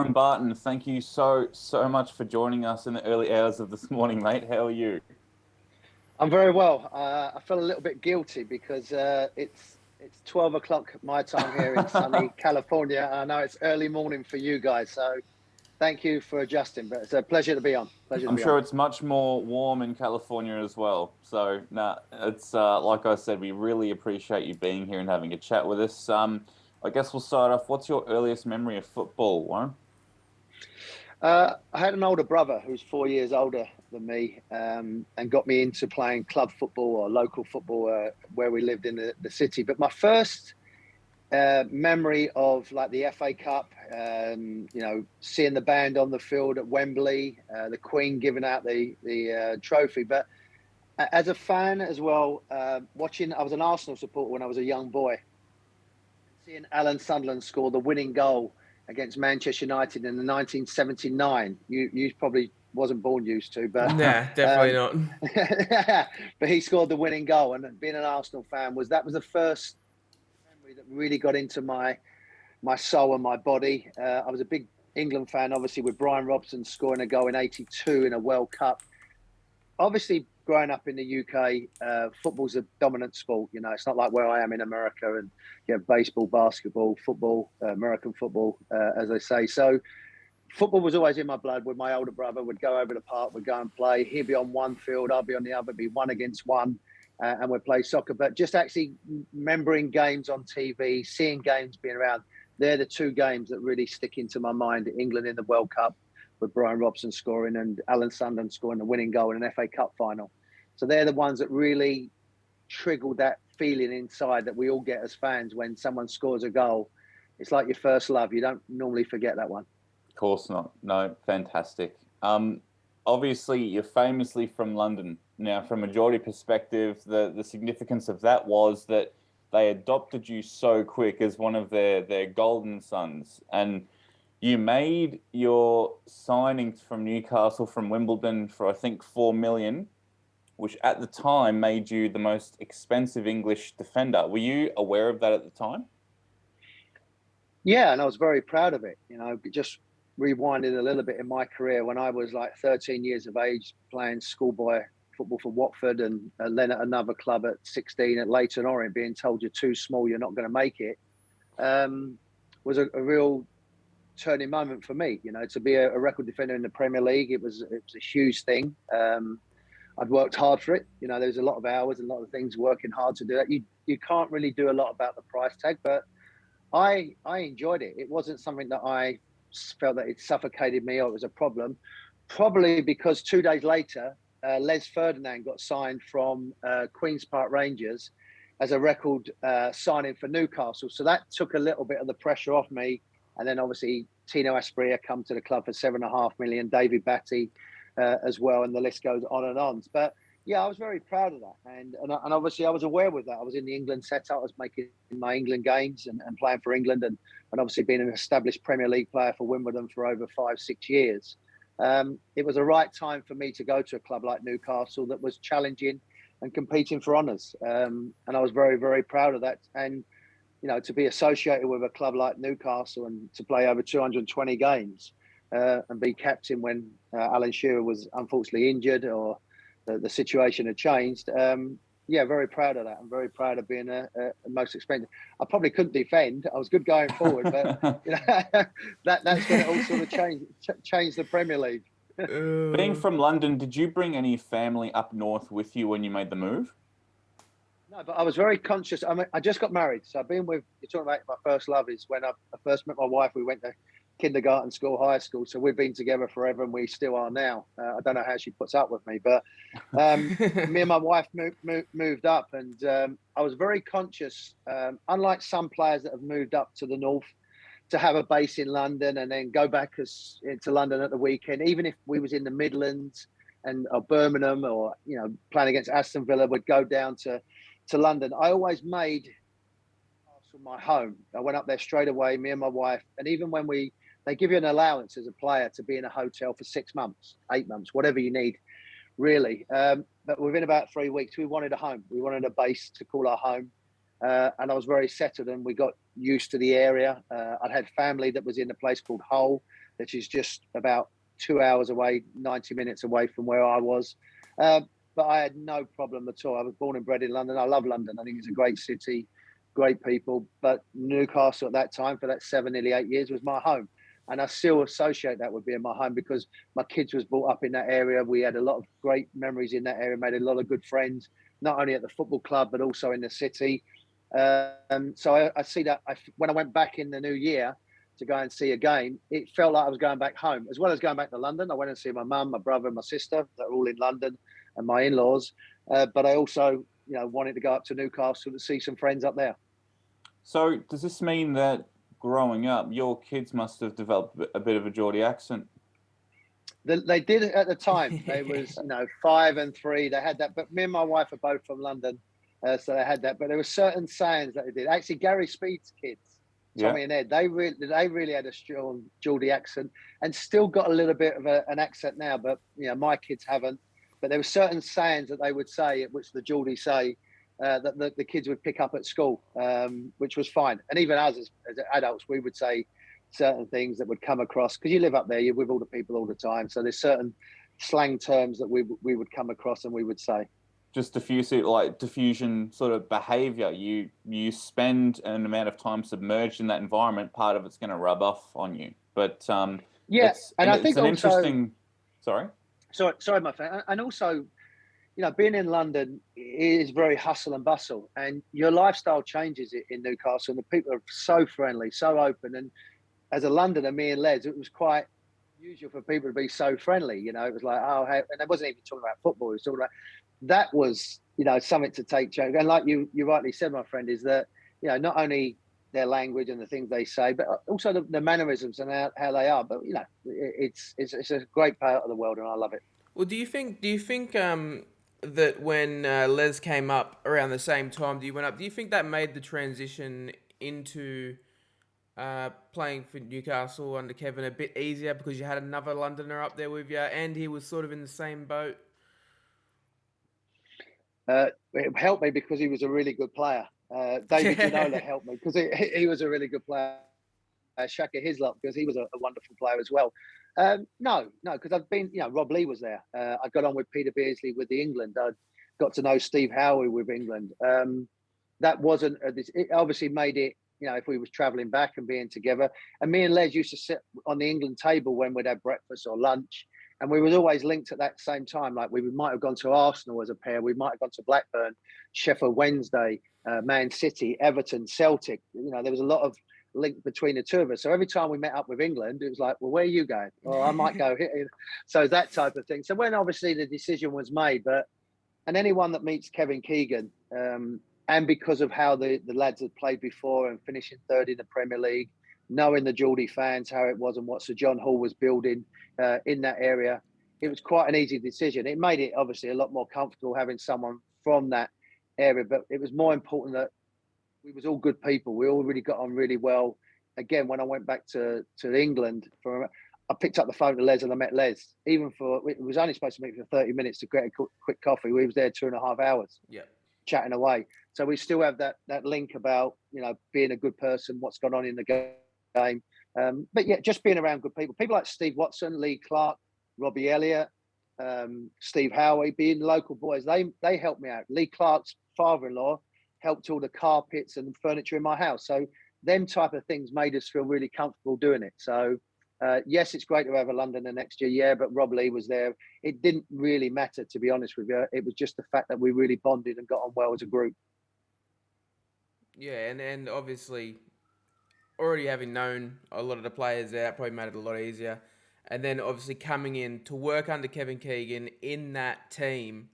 Warren Barton, thank you so much for joining us in the early hours of this morning, mate. How are you? I'm very well. I feel a little bit guilty because it's 12 o'clock my time here in sunny California. I know it's early morning for you guys, so thank you for adjusting. But it's a pleasure to be on. Pleasure to I'm be on. sure it's much more warm in California as well. So, nah, it's like I said, we really appreciate you being here and having a chat with us. I guess we'll start off. What's your earliest memory of football, Warren? I had an older brother who's 4 years older than me, and got me into playing club football or local football where we lived in the city. But my first memory of like the FA Cup, seeing the band on the field at Wembley, the Queen giving out the trophy. But as a fan as well, watching, I was an Arsenal supporter when I was a young boy. Seeing Alan Sunderland score the winning goal against Manchester United in the 1979. You probably wasn't born used to, but Nah, definitely not. but he scored the winning goal, and being an Arsenal fan was the first memory that really got into my soul and my body. I was a big England fan, obviously, with Brian Robson scoring a goal in '82 in a World Cup. Obviously, growing up in the UK, football's a dominant sport. You know, it's not like where I am in America and you have baseball, basketball, football, American football, as they say. So football was always in my blood. With my older brother, would go over the park, would go and play. He'd be on one field, I'd be on the other, be one against one, and we'd play soccer. But just actually remembering games on TV, seeing games being around, they're the two games that really stick into my mind. England in the World Cup with Brian Robson scoring and Alan Sunderland scoring the winning goal in an FA Cup final. So they're the ones that really triggered that feeling inside that we all get as fans when someone scores a goal. It's like your first love. You don't normally forget that one. Of course not. No, fantastic. Obviously, you're famously from London. Now, from a Geordie perspective, the significance of that was that they adopted you so quick as one of their golden sons. And you made your signings from Newcastle, from Wimbledon for, I think, 4 million, which at the time made you the most expensive English defender. Were you aware of that at the time? Yeah, and I was very proud of it. You know, just rewinding a little bit in my career when I was like 13 years of age, playing schoolboy football for Watford, and then at another club at 16 at Leyton Orient, being told you're too small, you're not going to make it, was a real turning moment for me. You know, to be a record defender in the Premier League, it was a huge thing. I'd worked hard for it. You know, there's a lot of hours and a lot of things working hard to do that. You can't really do a lot about the price tag, but I enjoyed it. It wasn't something that I felt that it suffocated me or it was a problem. Probably because 2 days later, Les Ferdinand got signed from Queen's Park Rangers as a record signing for Newcastle. So that took a little bit of the pressure off me. And then obviously Tino Asprilla come to the club for $7.5 million, David Batty as well, and the list goes on and on. But yeah, I was very proud of that, and obviously I was aware with that. I was in the England setup, I was making my England games and playing for England, and obviously being an established Premier League player for Wimbledon for over 5-6 years. It was the right time for me to go to a club like Newcastle that was challenging and competing for honours, and I was very, very proud of that. And you know, to be associated with a club like Newcastle and to play over 220 games and be captain when Alan Shearer was unfortunately injured or the situation had changed. Yeah, very proud of that. I'm very proud of being a most expensive. I probably couldn't defend. I was good going forward, but you know, that's when it all sort of changed the Premier League. Being from London, did you bring any family up north with you when you made the move? No, but I was very conscious. I mean, I just got married, so I've been with. You're talking about my first love is when I first met my wife. We went to kindergarten, school, high school, so we've been together forever, and we still are now. I don't know how she puts up with me, but me and my wife moved up, and I was very conscious. Unlike some players that have moved up to the north to have a base in London and then go back into London at the weekend, even if we was in the Midlands and or Birmingham or you know playing against Aston Villa, would go down to London. I always made my home. I went up there straight away, me and my wife. And even when they give you an allowance as a player to be in a hotel for 6 months, 8 months, whatever you need, really. But within about 3 weeks, we wanted a home. We wanted a base to call our home. And I was very settled and we got used to the area. I'd had family that was in a place called Hull, which is just about 2 hours away, 90 minutes away from where I was. But I had no problem at all. I was born and bred in London. I love London. I think it's a great city, great people. But Newcastle at that time, for that 7, nearly 8 years, was my home. And I still associate that with being my home because my kids was brought up in that area. We had a lot of great memories in that area, made a lot of good friends, not only at the football club, but also in the city. So I see that when I went back in the new year to go and see a game, it felt like I was going back home, as well as going back to London. I went and see my mum, my brother, and my sister. They're all in London, and my in-laws. But I also, wanted to go up to Newcastle to see some friends up there. So does this mean that growing up, your kids must have developed a bit of a Geordie accent? They did it at the time. They was, 5 and 3. They had that. But me and my wife are both from London, so they had that. But there were certain sayings that they did. Actually, Gary Speed's kids, Tommy and Ed, they really had a strong Geordie accent and still got a little bit of an accent now. But my kids haven't. But there were certain sayings that they would say, which the Geordie say, that the kids would pick up at school, which was fine. And even us as adults, we would say certain things that would come across, because you live up there, you're with all the people all the time. So there's certain slang terms that we would come across and we would say. Just diffusion sort of behavior. You spend an amount of time submerged in that environment, part of it's going to rub off on you. But and I think an also, interesting. Sorry, my friend. And also, being in London is very hustle and bustle, and your lifestyle changes in Newcastle. And the people are so friendly, so open. And as a Londoner, me and Les, it was quite usual for people to be so friendly. It was like, and I wasn't even talking about football. It was talking about that was, something to take joke. And like you rightly said, my friend, is that, not only their language and the things they say, but also the mannerisms and how they are. But, it's a great part of the world and I love it. Well, do you think that when Les came up around the same time do you think that made the transition into playing for Newcastle under Kevin a bit easier because you had another Londoner up there with you and he was sort of in the same boat? It helped me because he was a really good player. David Ginola helped me because he was a really good player. Shaka Hislop, because he was a wonderful player as well. No, because I've been, Rob Lee was there. I got on with Peter Beardsley with the England. I got to know Steve Howie with England. That wasn't, it obviously made it, if we was travelling back and being together. And me and Les used to sit on the England table when we'd have breakfast or lunch. And we was always linked at that same time. Like we might have gone to Arsenal as a pair. We might have gone to Blackburn, Sheffield Wednesday, Man City, Everton, Celtic. There was a lot of link between the two of us. So every time we met up with England, it was like, well, where are you going? Well, I might go here. So that type of thing. So when obviously the decision was made, and anyone that meets Kevin Keegan, and because of how the lads had played before and finishing third in the Premier League, knowing the Geordie fans, how it was and what Sir John Hall was building in that area, it was quite an easy decision. It made it obviously a lot more comfortable having someone from that area, but it was more important that we was all good people. We all really got on really well. Again, when I went back to England, I picked up the phone to Les and I met Les. It was only supposed to meet for 30 minutes to get a quick coffee. We was there 2.5 hours, chatting away. So we still have that link about being a good person, what's gone on in the game. But yeah, just being around good people like Steve Watson, Lee Clark, Robbie Elliott, Steve Howie, being local boys. They helped me out. Lee Clark's father-in-law helped all the carpets and furniture in my house. So them type of things made us feel really comfortable doing it. So yes, it's great to have a Londoner next year. Yeah, but Rob Lee was there. It didn't really matter, to be honest with you. It was just the fact that we really bonded and got on well as a group. Yeah, and obviously already having known a lot of the players there probably made it a lot easier. And then obviously coming in to work under Kevin Keegan in that team,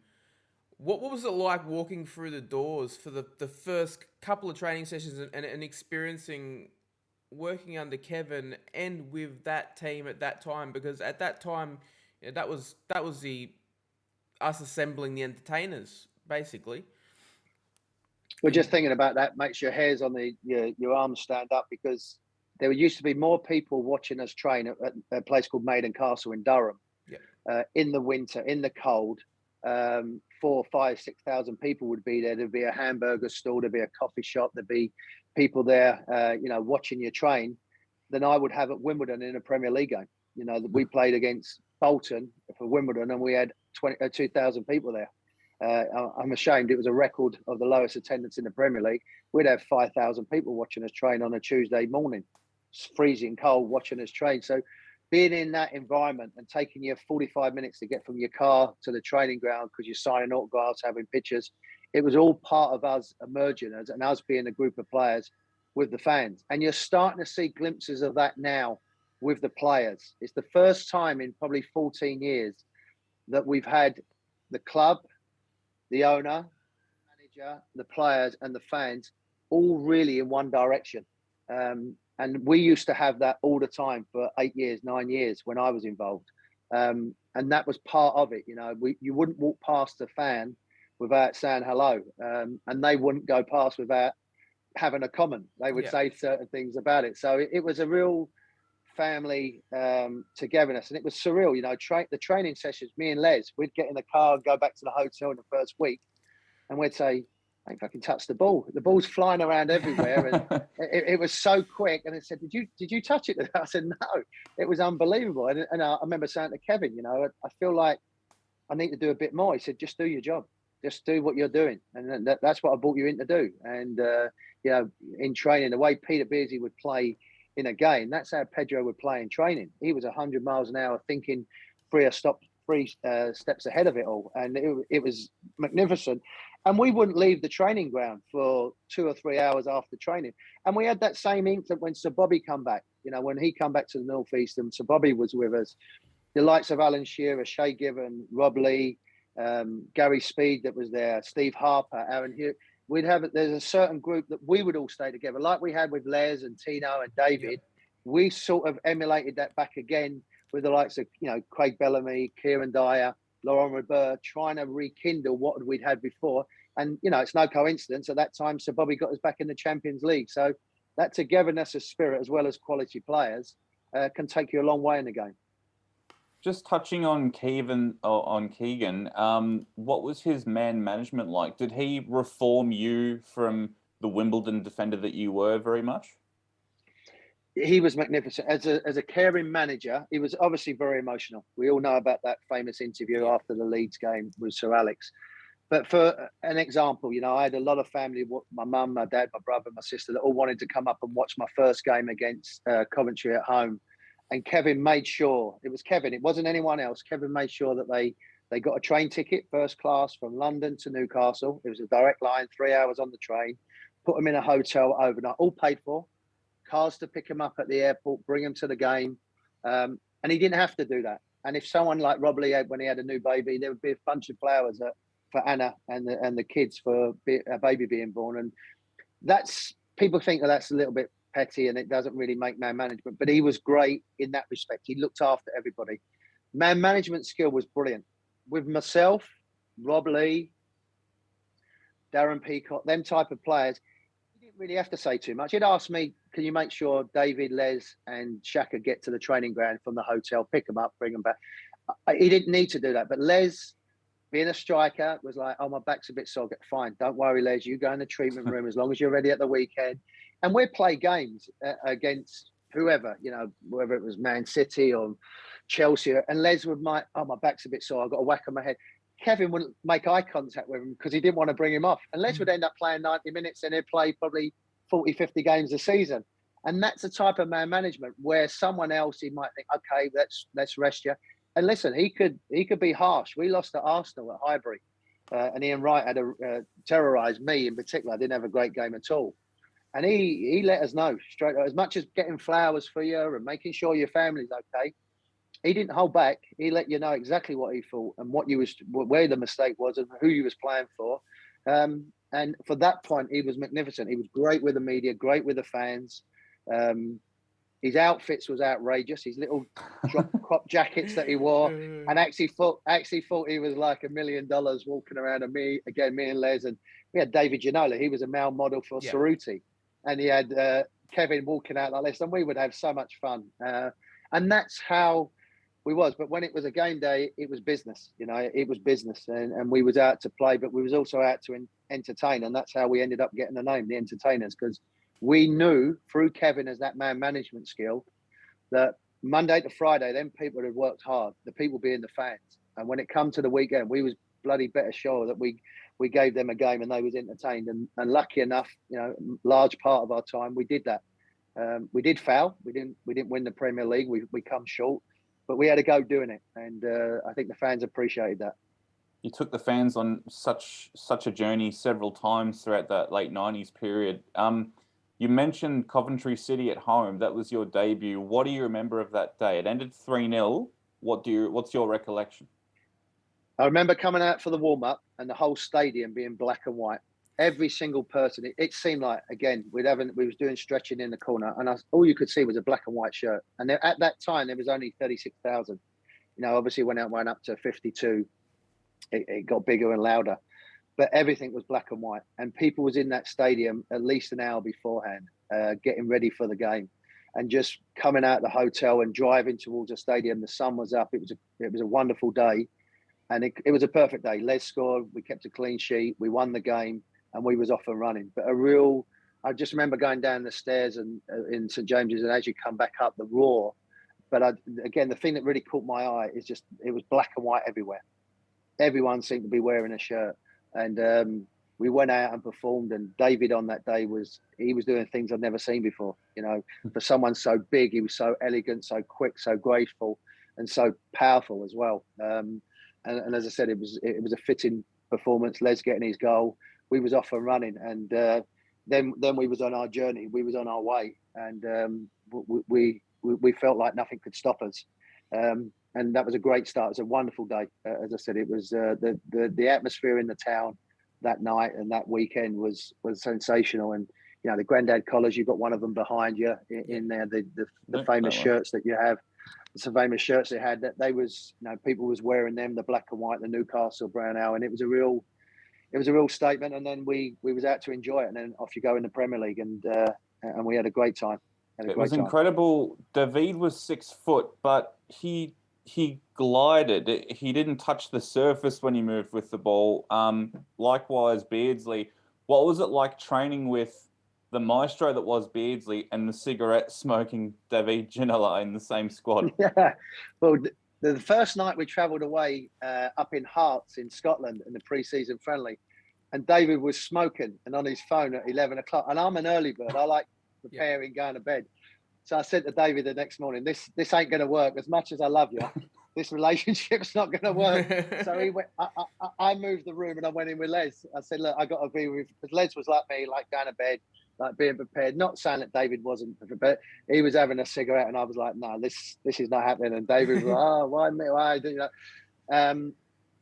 what was it like walking through the doors for the first couple of training sessions and experiencing working under Kevin and with that team at that time? Because at that time, that was us assembling the entertainers, basically. We're just thinking about that makes your hairs on your arms stand up, because there used to be more people watching us train at a place called Maiden Castle in Durham. In the winter, in the cold. 4,000, 5,000, 6,000 people would be there. There'd be a hamburger stall, there'd be a coffee shop, there'd be people there, watching you train, than I would have at Wimbledon in a Premier League game. You know, we played against Bolton for Wimbledon, and we had 2,000 people there. I'm ashamed. It was a record of the lowest attendance in the Premier League. We'd have 5,000 people watching us train on a Tuesday morning. It's freezing cold watching us train. So being in that environment and taking you 45 minutes to get from your car to the training ground because you're signing autographs, having pictures, it was all part of us emerging and us being a group of players with the fans. And you're starting to see glimpses of that now with the players. It's the first time in probably 14 years that we've had the club, the owner, manager, the players and the fans all really in one direction. And we used to have that all the time for 8 years, 9 years when I was involved. And that was part of it. You know, you wouldn't walk past a fan without saying hello. And they wouldn't go past without having a comment. They would say certain things about it. So it was a real family togetherness, and it was surreal. You know, the training sessions, me and Les, we'd get in the car and go back to the hotel in the first week, and we'd say, I ain't fucking touched the ball. The ball's flying around everywhere, and it was so quick. And I said, did you touch it? I said, no. It was unbelievable. And I remember saying to Kevin, you know, I feel like I need to do a bit more. He said, just do your job. Just do what you're doing. And that's what I brought you in to do. And, you know, in training, the way Peter Beardsley would play in a game, that's how Pedro would play in training. He was 100 miles an hour thinking three steps ahead of it all. And it was magnificent. And we wouldn't leave the training ground for 2 or 3 hours after training. And we had that same instant when Sir Bobby come back. You know, when he come back to the North East and Sir Bobby was with us, the likes of Alan Shearer, Shay Given, Rob Lee, Gary Speed that was there, Steve Harper, Aaron Hughes. There's a certain group that we would all stay together, like we had with Les and Tino and David. Yep. We sort of emulated that back again with the likes of, you know, Craig Bellamy, Kieran Dyer, Laurent Robert, trying to rekindle what we'd had before. And, you know, it's no coincidence at that time Sir Bobby got us back in the Champions League. So that togetherness of spirit, as well as quality players, can take you a long way in the game. Just touching on Keegan, what was his man management like? Did he reform you from the Wimbledon defender that you were very much? He was magnificent. As a caring manager, he was obviously very emotional. We all know about that famous interview after the Leeds game with Sir Alex. But for an example, you know, I had a lot of family, my mum, my dad, my brother, my sister, that all wanted to come up and watch my first game against Coventry at home. And Kevin made sure, it was Kevin, it wasn't anyone else. Kevin made sure that they got a train ticket, first class, from London to Newcastle. It was a direct line, 3 hours on the train, put them in a hotel overnight, all paid for, cars to pick them up at the airport, bring them to the game. And he didn't have to do that. And if someone like Rob Lee, when he had a new baby, there would be a bunch of flowers for Anna and the kids for a baby being born. And that's, people think that that's a little bit petty and it doesn't really make man management, but he was great in that respect. He looked after everybody. Man management skill was brilliant. With myself, Rob Lee, Darren Peacock, them type of players, he didn't really have to say too much. He'd ask me, can you make sure David, Les and Shaka get to the training ground from the hotel, pick them up, bring them back. He didn't need to do that. But Les, being a striker, was like, oh, my back's a bit sore. Fine, don't worry, Les, you go in the treatment room as long as you're ready at the weekend. And we'd play games against whoever, you know, whether it was Man City or Chelsea. And Les would my back's a bit sore. I've got a whack on my head. Kevin wouldn't make eye contact with him because he didn't want to bring him off. And Les would end up playing 90 minutes and he'd play probably 40, 50 games a season. And that's the type of man management where someone else, he might think, okay, let's rest you. And listen, he could be harsh. We lost to Arsenal at Highbury. And Ian Wright had terrorised me in particular. I didn't have a great game at all. And he let us know straight away, as much as getting flowers for you and making sure your family's okay. He didn't hold back. He let you know exactly what he thought and where the mistake was and who he was playing for. And for that point, he was magnificent. He was great with the media, great with the fans. His outfits was outrageous. His little crop jackets that he wore, and actually thought he was like $1 million walking around. And me and Les, and we had David Ginola. He was a male model for Cerruti, and he had Kevin walking out like this, and we would have so much fun. And that's how we was. But when it was a game day, it was business. You know, it was business, and we was out to play, but we was also out to entertain, and that's how we ended up getting the name, the Entertainers, because we knew through Kevin as that man management skill that Monday to Friday, then people had worked hard, the people being the fans. And when it come to the weekend, we was bloody better sure that we gave them a game and they was entertained. And lucky enough, large part of our time, we did that. We did foul. We didn't win the Premier League. We come short, but we had a go doing it. And I think the fans appreciated that. You took the fans on such a journey several times throughout that late 90s period. You mentioned Coventry City at home. That was your debut. What do you remember of that day? It ended 3-0. What's your recollection? I remember coming out for the warm-up and the whole stadium being black and white. Every single person, it seemed like, again, we was doing stretching in the corner, and all you could see was a black and white shirt. And at that time, there was only 36,000. Obviously when it went up to 52, it got bigger and louder. But everything was black and white, and people was in that stadium at least an hour beforehand, getting ready for the game, and just coming out of the hotel and driving towards the stadium. The sun was up. It was a wonderful day, and it was a perfect day. Les scored. We kept a clean sheet. We won the game, and we was off and running. But I just remember going down the stairs and in St James's, and as you come back up, the roar. But again, the thing that really caught my eye is just it was black and white everywhere. Everyone seemed to be wearing a shirt. And we went out and performed, and David on that day was doing things I've never seen before. For someone so big, he was so elegant, so quick, so graceful, and so powerful as well. And as I said, it was a fitting performance. Les getting his goal, we was off and running, and then we was on our journey. We was on our way, and we felt like nothing could stop us. And that was a great start. It was a wonderful day. As I said, it was the atmosphere in the town that night and that weekend was sensational. And the Grandad collars, you've got one of them behind you in there. The famous shirts that you have, the famous shirts they had. That they was people was wearing them, the black and white, the Newcastle brown owl, and it was a real statement. And then we was out to enjoy it, and then off you go in the Premier League, and we had a great time. It was incredible. David was 6 foot, but he glided. He didn't touch the surface when he moved with the ball. Likewise, Beardsley. What was it like training with the maestro that was Beardsley and the cigarette-smoking David Ginola in the same squad? Yeah. Well, the first night we travelled away up in Hearts in Scotland in the pre-season friendly, and David was smoking and on his phone at 11 o'clock. And I'm an early bird. I like preparing, going to bed. So I said to David the next morning, this ain't going to work. As much as I love you, this relationship's not going to work. So he went. I moved the room and I went in with Les. I said, look, I got to be with, because Les was like me, like going to bed, like being prepared. Not saying that David wasn't, but he was having a cigarette, and I was like, no, this is not happening. And David was like, oh, why me? Why do that?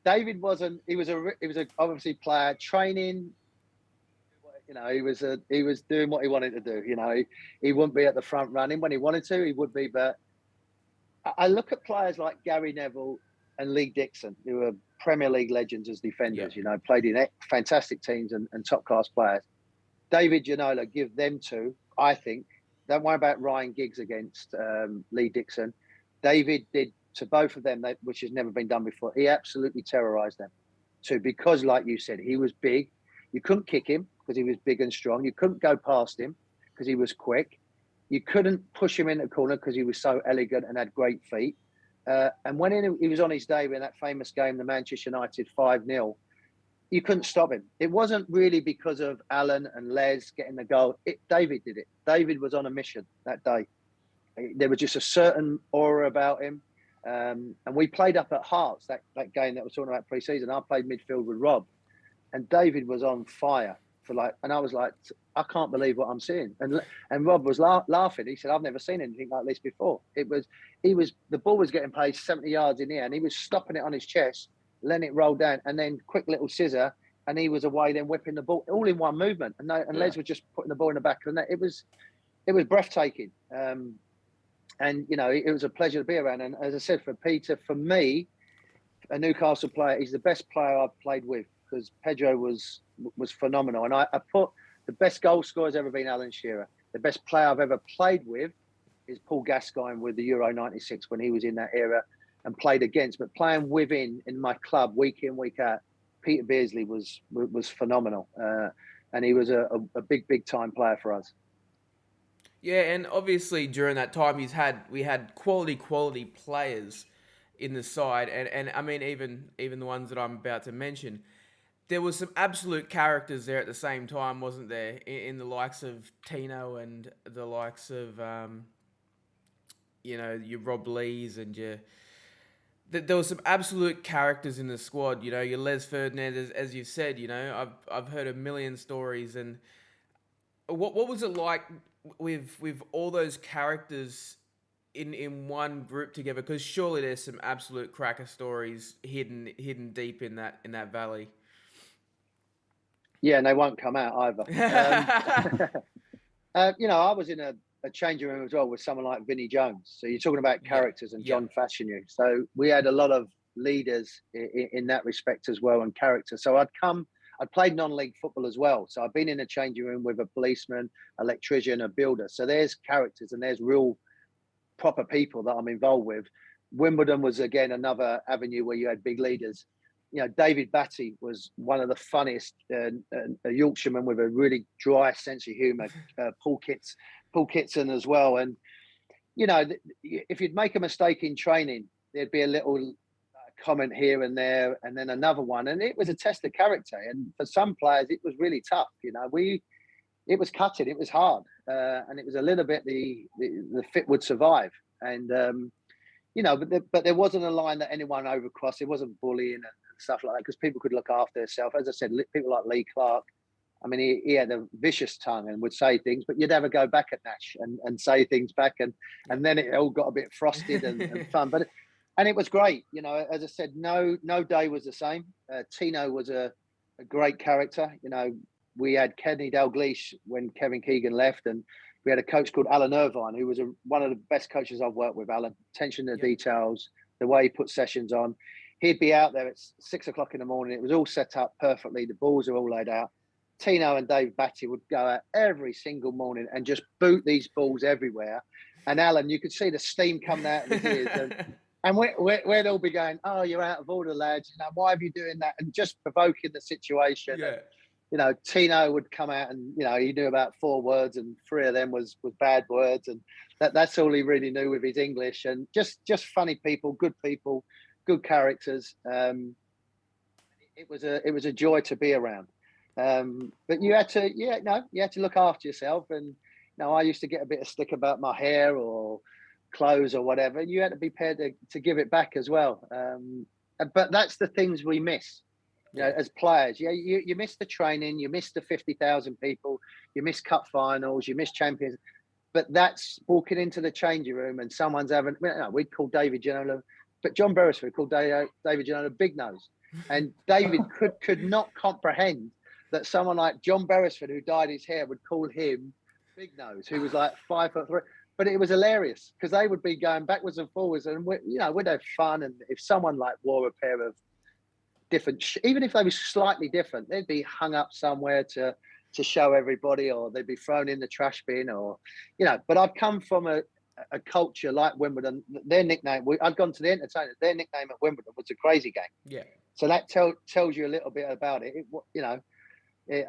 David wasn't. He was a obviously player training. He was doing what he wanted to do. He wouldn't be at the front running when he wanted to. He would be, but I look at players like Gary Neville and Lee Dixon, who are Premier League legends as defenders. Yeah. Played in fantastic teams and top class players. David Ginola, give them two. I think, don't worry about Ryan Giggs against Lee Dixon. David did to both of them, which has never been done before. He absolutely terrorised them too, because, like you said, he was big. You couldn't kick him because he was big and strong. You couldn't go past him because he was quick. You couldn't push him in the corner because he was so elegant and had great feet. And when he was on his day in that famous game, the Manchester United 5-0, you couldn't stop him. It wasn't really because of Alan and Les getting the goal. David did it. David was on a mission that day. There was just a certain aura about him. And we played up at Hearts, that game that was talking about pre-season. I played midfield with Rob. And David was on fire and I was like, I can't believe what I'm seeing. And Rob was laughing. He said, I've never seen anything like this before. The ball was getting played 70 yards in the air, and he was stopping it on his chest, letting it roll down, and then quick little scissor, and he was away then whipping the ball all in one movement. And Les was just putting the ball in the back of the net. It was breathtaking. And it was a pleasure to be around. And as I said, for Peter, for me, a Newcastle player, he's the best player I've played with, because Pedro was phenomenal. And I put the best goal scorer has ever been Alan Shearer. The best player I've ever played with is Paul Gascoigne with the Euro 96 when he was in that era and played against. But playing in my club week in, week out, Peter Beardsley was phenomenal. And he was a big time player for us. Yeah, and obviously during that time we had quality players in the side, and I mean even the ones that I'm about to mention. There was some absolute characters there at the same time, wasn't there? In the likes of Tino and the likes of your Rob Lees and your there was some absolute characters in the squad. Your Les Ferdinand, as you've said. I've heard a million stories. And what was it like with all those characters in one group together? Because surely there's some absolute cracker stories hidden deep in that valley. Yeah, and they won't come out either. I was in a changing room as well with someone like Vinnie Jones. So you're talking about characters and John Fashanu. So we had a lot of leaders in that respect as well, and character. So I'd played non-league football as well. So I've been in a changing room with a policeman, electrician, a builder. So there's characters and there's real proper people that I'm involved with. Wimbledon was, again, another avenue where you had big leaders. David Batty was one of the funniest, a Yorkshireman with a really dry sense of humour. Paul Kitson as well. And, if you'd make a mistake in training, there'd be a little comment here and there, and then another one. And it was a test of character. And for some players, it was really tough. It was cutting, it was hard. And it was a little bit the fit would survive. And, but there wasn't a line that anyone overcrossed. It wasn't bullying and stuff like that, because people could look after themselves. As I said, people like Lee Clark, I mean, he had a vicious tongue and would say things, but you'd never go back at Nash and say things back. And then it all got a bit frosted and fun. And it was great. As I said, no day was the same. Tino was a great character. We had Kenny Dalglish when Kevin Keegan left, and we had a coach called Alan Irvine, who was one of the best coaches I've worked with. Alan, attention to details, the way he put sessions on. He'd be out there at 6 o'clock in the morning. It was all set up perfectly. The balls are all laid out. Tino and Dave Batty would go out every single morning and just boot these balls everywhere. And Alan, you could see the steam coming out of his ears. And we'd all be going, "Oh, you're out of order, lads. Why have you doing that?" And just provoking the situation. Yeah. And, Tino would come out and, he knew about 4 words, and 3 of them was bad words. And that's all he really knew with his English. And just funny people, good characters. It was a joy to be around. But you had to look after yourself. And I used to get a bit of stick about my hair or clothes or whatever. You had to be prepared to give it back as well. But that's the things we miss, as players. You miss the training, you miss the 50,000 people, you miss cup finals, you miss champions. But that's walking into the changing room and someone's having. We'd call David Ginola, but John Beresford called David Ginola Big Nose, and David could not comprehend that someone like John Beresford, who dyed his hair, would call him Big Nose, who was like 5'3". But it was hilarious because they would be going backwards and forwards, and we'd have fun. And if someone like wore a pair of different, even if they were slightly different, they'd be hung up somewhere to show everybody, or they'd be thrown in the trash bin, or But I've come from a culture like Wimbledon. Their nickname, I'd gone to the entertainers. Their nickname at Wimbledon was the Crazy Gang. Yeah. So that tells you a little bit about it.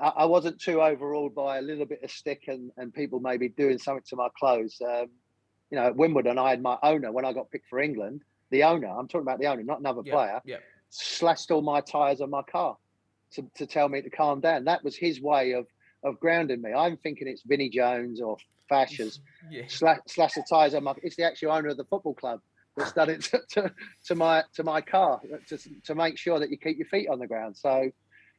I wasn't too overawed by a little bit of stick and people maybe doing something to my clothes. At Wimbledon, I had my owner, when I got picked for England, the owner, I'm talking about the owner, not another player, slashed all my tyres on my car to tell me to calm down. That was his way of grounding me. I'm thinking it's Vinnie Jones or Fashers slash the tyres on my. It's the actual owner of the football club that's done it to my car to make sure that you keep your feet on the ground. So.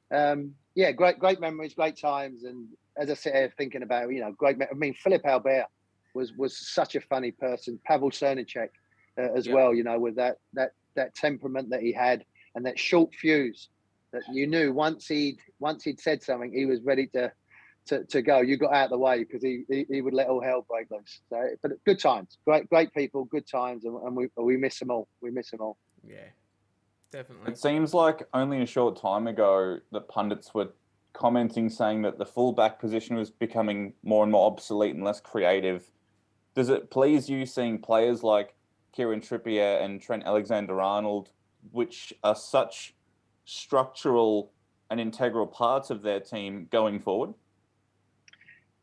Great memories, great times, and as I sit here thinking about, Philip Albert was such a funny person. Pavel Cernicek as well, with that temperament that he had and that short fuse that you knew once he'd said something, he was ready to go. You got out of the way because he would let all hell break loose. So, but good times, great people, good times, and we miss them all. We miss them all. Yeah. Definitely. It seems like only a short time ago that pundits were commenting, saying that the full-back position was becoming more and more obsolete and less creative. Does it please you seeing players like Kieran Trippier and Trent Alexander-Arnold, which are such structural and integral parts of their team going forward?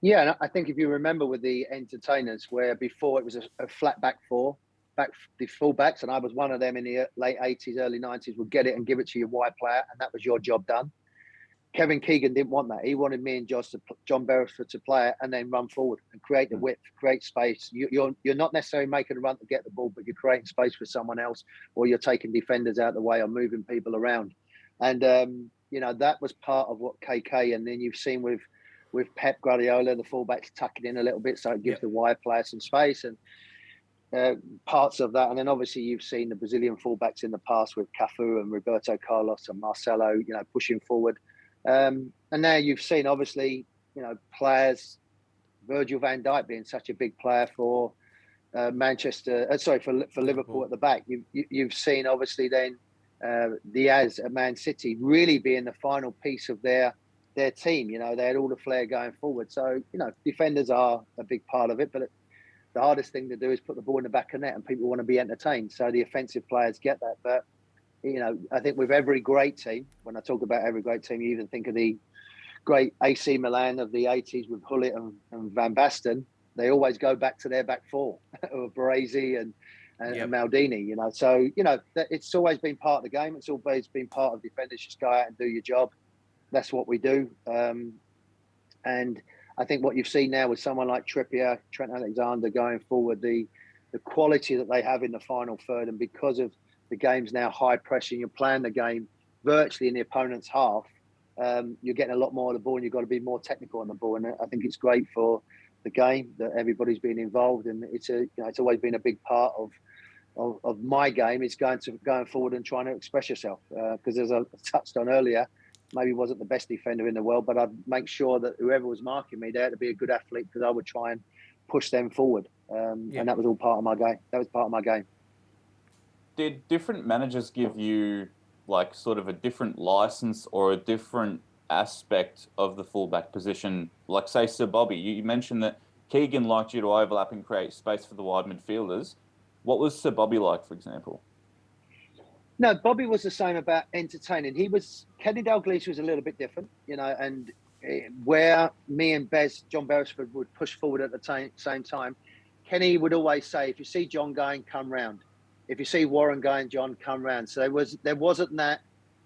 Yeah, and I think if you remember with the entertainers, where before it was a flat back four, the fullbacks, and I was one of them in the late 80s, early 90s, would get it and give it to your wide player, and that was your job done. Kevin Keegan didn't want that. He wanted me and John Beresford to play it and then run forward and create the width, create space. You're not necessarily making a run to get the ball, but you're creating space for someone else, or you're taking defenders out of the way or moving people around. And that was part of what KK. And then you've seen with Pep Guardiola, the fullbacks tucking in a little bit, so it gives the wide player some space and parts of that. And then obviously you've seen the Brazilian fullbacks in the past with Cafu and Roberto Carlos and Marcelo, pushing forward. And now you've seen, obviously, players, Virgil van Dijk being such a big player for for Liverpool at the back. You've seen, obviously, then Diaz at Man City really being the final piece of their team. They had all the flair going forward. So, defenders are a big part of it, but the hardest thing to do is put the ball in the back of net, and people want to be entertained. So the offensive players get that. But I think with every great team, when I talk about every great team, you even think of the great AC Milan of the 80s with Gullit and Van Basten. They always go back to their back four of Baresi and Maldini, So, it's always been part of the game. It's always been part of defenders. Just go out and do your job. That's what we do. And I think what you've seen now with someone like Trippier, Trent Alexander going forward, the quality that they have in the final third, and because of the game's now high pressure, you're playing the game virtually in the opponent's half, you're getting a lot more of the ball, and you've got to be more technical on the ball. And I think it's great for the game that everybody's been involved, and it's always been a big part of my game. It's going forward and trying to express yourself, because as I touched on earlier, maybe wasn't the best defender in the world, but I'd make sure that whoever was marking me, they had to be a good athlete, because I would try and push them forward, and that was all part of my game. That was part of my game. Did different managers give you like sort of a different license or a different aspect of the fullback position? Like, say, Sir Bobby, you mentioned that Keegan liked you to overlap and create space for the wide midfielders. What was Sir Bobby like, for example? No, Bobby was the same about entertaining. Kenny Dalglish was a little bit different, and where me and John Beresford would push forward at the same time, Kenny would always say, if you see John going, come round. If you see Warren going, John, come round. So there wasn't that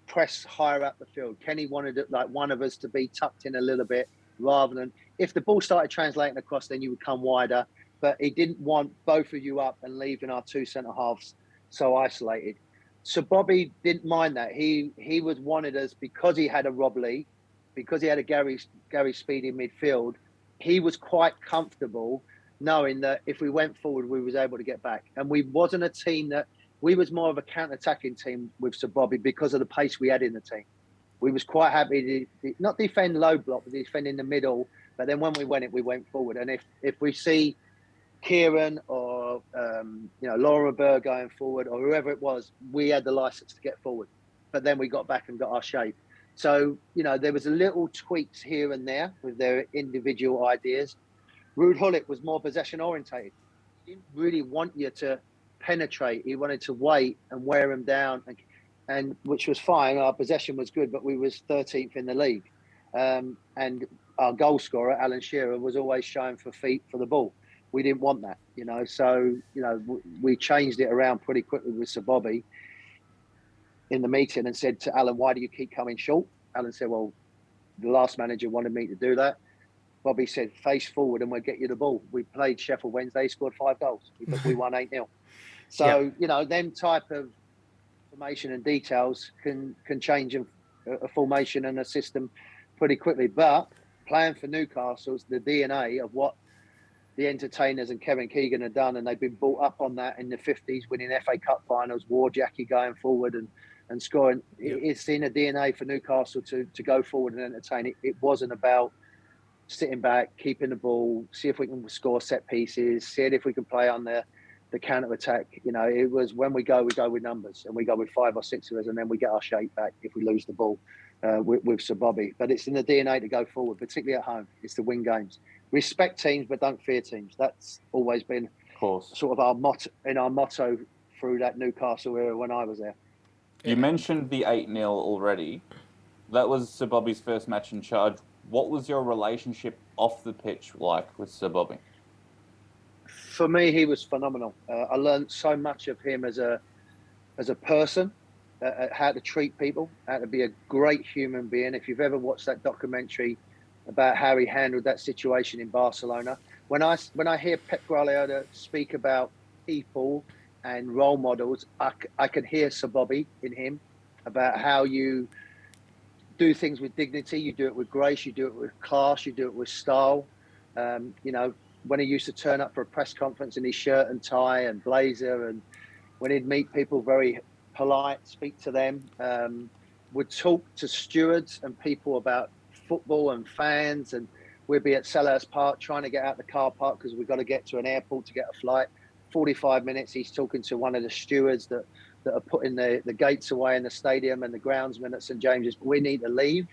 press higher up the field. Kenny wanted it like one of us to be tucked in a little bit, rather than if the ball started translating across, then you would come wider. But he didn't want both of you up and leaving our two centre halves so isolated. So Bobby didn't mind that. He wanted us, because he had a Rob Lee, because he had a Gary Speed in midfield. He was quite comfortable knowing that if we went forward, we was able to get back. And we wasn't a team we was more of a counter-attacking team with Sir Bobby because of the pace we had in the team. We was quite happy to not defend low block, but defend in the middle. But then when we went forward. And if we see Kieran or Laura Burr going forward, or whoever it was, we had the license to get forward. But then we got back and got our shape. So, there was a little tweaks here and there with their individual ideas. Ruud Gullit was more possession orientated. He didn't really want you to penetrate. He wanted to wait and wear him down, and which was fine. Our possession was good, but we was 13th in the league. And our goal scorer, Alan Shearer, was always showing for feet for the ball. We didn't want that, So, we changed it around pretty quickly with Sir Bobby in the meeting and said to Alan, why do you keep coming short? Alan said, well, the last manager wanted me to do that. Bobby said, face forward and we'll get you the ball. We played Sheffield Wednesday, scored 5 goals. We won 8-0. So, them type of formation and details can change a formation and a system pretty quickly. But playing for Newcastle is the DNA of what the entertainers and Kevin Keegan had done, and they've been brought up on that in the 50s, winning FA Cup finals, War Jackie going forward and scoring. It's in the DNA for Newcastle to go forward and entertain. It wasn't about sitting back, keeping the ball, see if we can score set pieces, see if we can play on the counter attack. It was when we go with numbers, and we go with 5 or 6 of us, and then we get our shape back if we lose the ball with Sir Bobby. But it's in the DNA to go forward, particularly at home. It's to win games. Respect teams, but don't fear teams. That's always been, of course, sort of our motto through that Newcastle era when I was there. You mentioned the 8-0 already. That was Sir Bobby's first match in charge. what was your relationship off the pitch like with Sir Bobby? For me, he was phenomenal. I learned so much of him as a person, how to treat people, how to be a great human being. If you've ever watched that documentary about how he handled that situation in Barcelona, when I hear Pep Guardiola speak about people and role models, I can hear Sir Bobby in him, about how you do things with dignity, you do it with grace, you do it with class, you do it with style. You know, when he used to turn up for a press conference in his shirt and tie and blazer, and when he'd meet people, very polite, speak to them, would talk to stewards and people about football and fans, and we'd be at Selhurst Park trying to get out the car park because we've got to get to an airport to get a flight. 45 minutes, he's talking to one of the stewards that are putting the gates away in the stadium and the groundsman at St James's. We need to leave.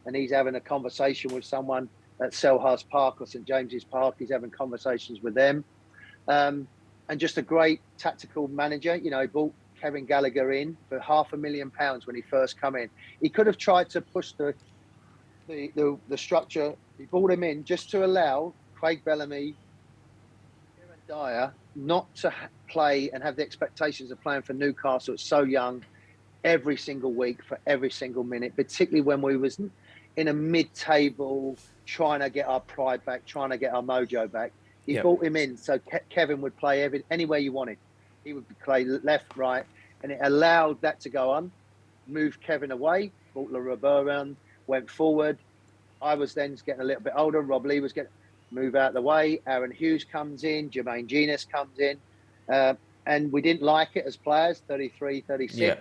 And he's having a conversation with someone at Selhurst Park or St James's Park. He's having conversations with them. And just a great tactical manager. You know, he brought Kevin Gallagher in for £500,000 when he first come in. He could have tried to push the structure. He brought him in just to allow Craig Bellamy, Kieran Dyer not to play and have the expectations of playing for Newcastle at so young every single week for every single minute, particularly when we was in a mid-table trying to get our pride back, trying to get our mojo back. He brought him in so Kevin would play anywhere you wanted. He would play left, right, and it allowed that to go on. Moved Kevin away, brought LaRobert, went forward. I was then getting a little bit older. Rob Lee was getting move out of the way. Aaron Hughes comes in. Jermaine Genius comes in. And we didn't like it as players, 33, 36. Yeah.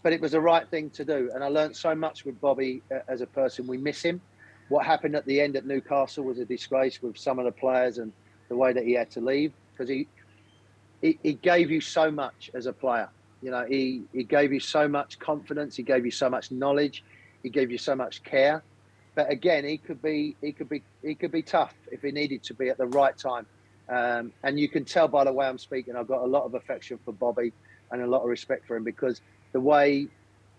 But it was the right thing to do. And I learned so much with Bobby as a person. We miss him. What happened at the end at Newcastle was a disgrace with some of the players and the way that he had to leave, because he gave you so much as a player. You know, he gave you so much confidence. He gave you so much knowledge. He gave you so much care. But again, he could be tough if he needed to be at the right time. And you can tell by the way I'm speaking, I've got a lot of affection for Bobby and a lot of respect for him, because the way,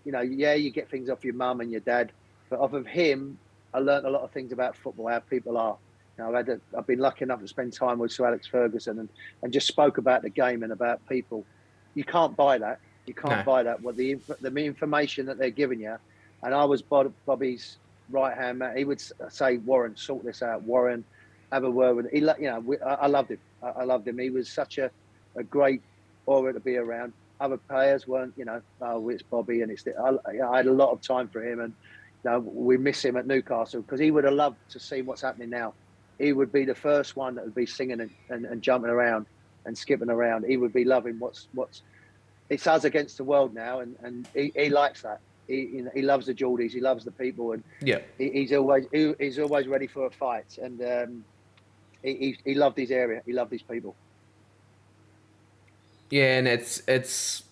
you know, you get things off your mum and your dad, but off of him, I learned a lot of things about football, how people are. You know, I've been lucky enough to spend time with Sir Alex Ferguson and just spoke about the game and about people. You can't buy that. You can't buy that. What the information that they're giving you. And I was Bobby's right-hand man. He would say, Warren, sort this out. Warren, have a word with him. I loved him. I loved him. He was such a great aura to be around. Other players weren't, it's Bobby, and I had a lot of time for him, and we miss him at Newcastle, because he would have loved to see what's happening now. He would be the first one that would be singing and jumping around and skipping around. He would be loving what's it's us against the world now, and he likes that. He loves the Geordies, he loves the people, and he's always ready for a fight. And he loved his area, he loved his people. Yeah, and it's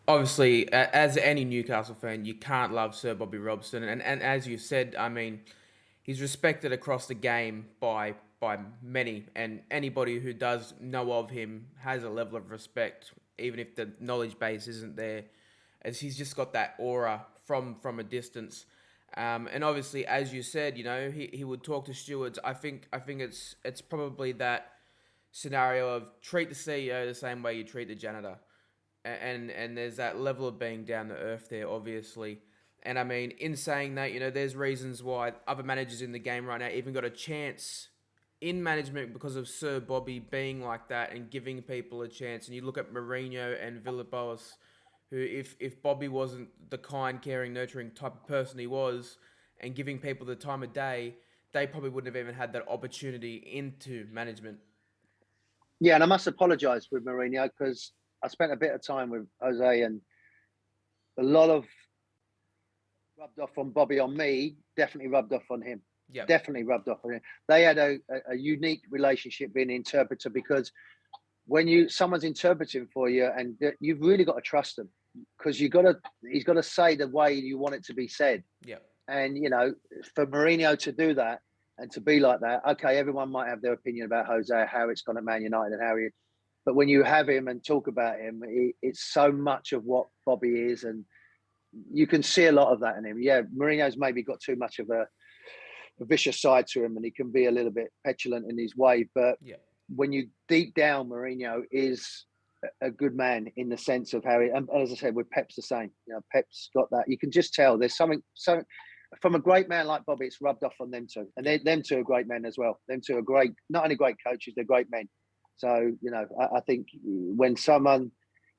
obviously, as any Newcastle fan, you can't love Sir Bobby Robson, and as you said, I mean, he's respected across the game by many, and anybody who does know of him has a level of respect, even if the knowledge base isn't there, as he's just got that aura from a distance. And obviously, as you said, he would talk to stewards. I think it's probably that scenario of treat the CEO the same way you treat the janitor. And there's that level of being down to earth there, obviously. And I mean, in saying that, there's reasons why other managers in the game right now even got a chance in management because of Sir Bobby being like that and giving people a chance. And you look at Mourinho and Villas-Boas, who if Bobby wasn't the kind, caring, nurturing type of person he was, and giving people the time of day, they probably wouldn't have even had that opportunity into management. Yeah, and I must apologise with Mourinho, because I spent a bit of time with Jose, and a lot of rubbed off on Bobby on me, definitely rubbed off on him. Yep. Definitely rubbed off on him. They had a unique relationship being an interpreter, because when someone's interpreting for you, and you've really got to trust them, because he's got to say the way you want it to be said. Yeah. And for Mourinho to do that and to be like that, okay, everyone might have their opinion about Jose, how it's gone at Man United, and how but when you have him and talk about him, it's so much of what Bobby is, and you can see a lot of that in him. Yeah, Mourinho's maybe got too much of a vicious side to him, and he can be a little bit petulant in his way. But when you deep down, Mourinho is a good man in the sense of how he, and as I said, with Pep's the same. Pep's got that. You can just tell there's something from a great man like Bobby, it's rubbed off on them two. And them two are great men as well. Them two are great, not only great coaches, they're great men. So, I think when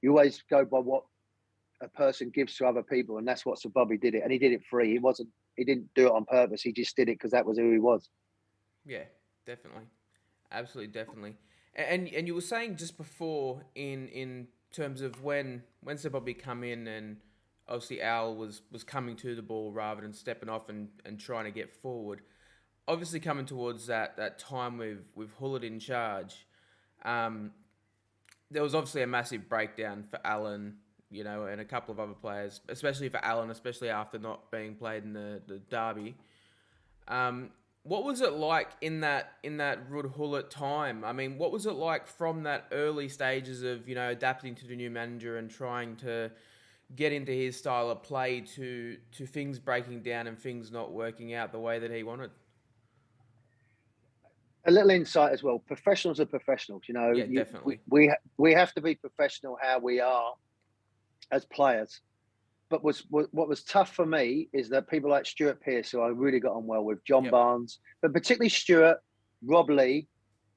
you always go by what a person gives to other people, and that's what Sir Bobby did it. And he did it free. He didn't do it on purpose. He just did it because that was who he was. Yeah, definitely. Absolutely, definitely. And you were saying just before in terms of when Sir Bobby come in, and obviously Al was coming to the ball rather than stepping off and trying to get forward. Obviously coming towards that time with Hullett in charge, there was obviously a massive breakdown for Alan, and a couple of other players, especially for Alan, especially after not being played in the derby. What was it like in that Ruud Hullett time? I mean, what was it like from that early stages of, adapting to the new manager and trying to get into his style of play to things breaking down and things not working out the way that he wanted? A little insight as well. Professionals are professionals, Yeah, definitely. We have to be professional how we are as players. But what was tough for me is that people like Stuart Pearce, who I really got on well with, John Barnes, but particularly Stuart, Rob Lee,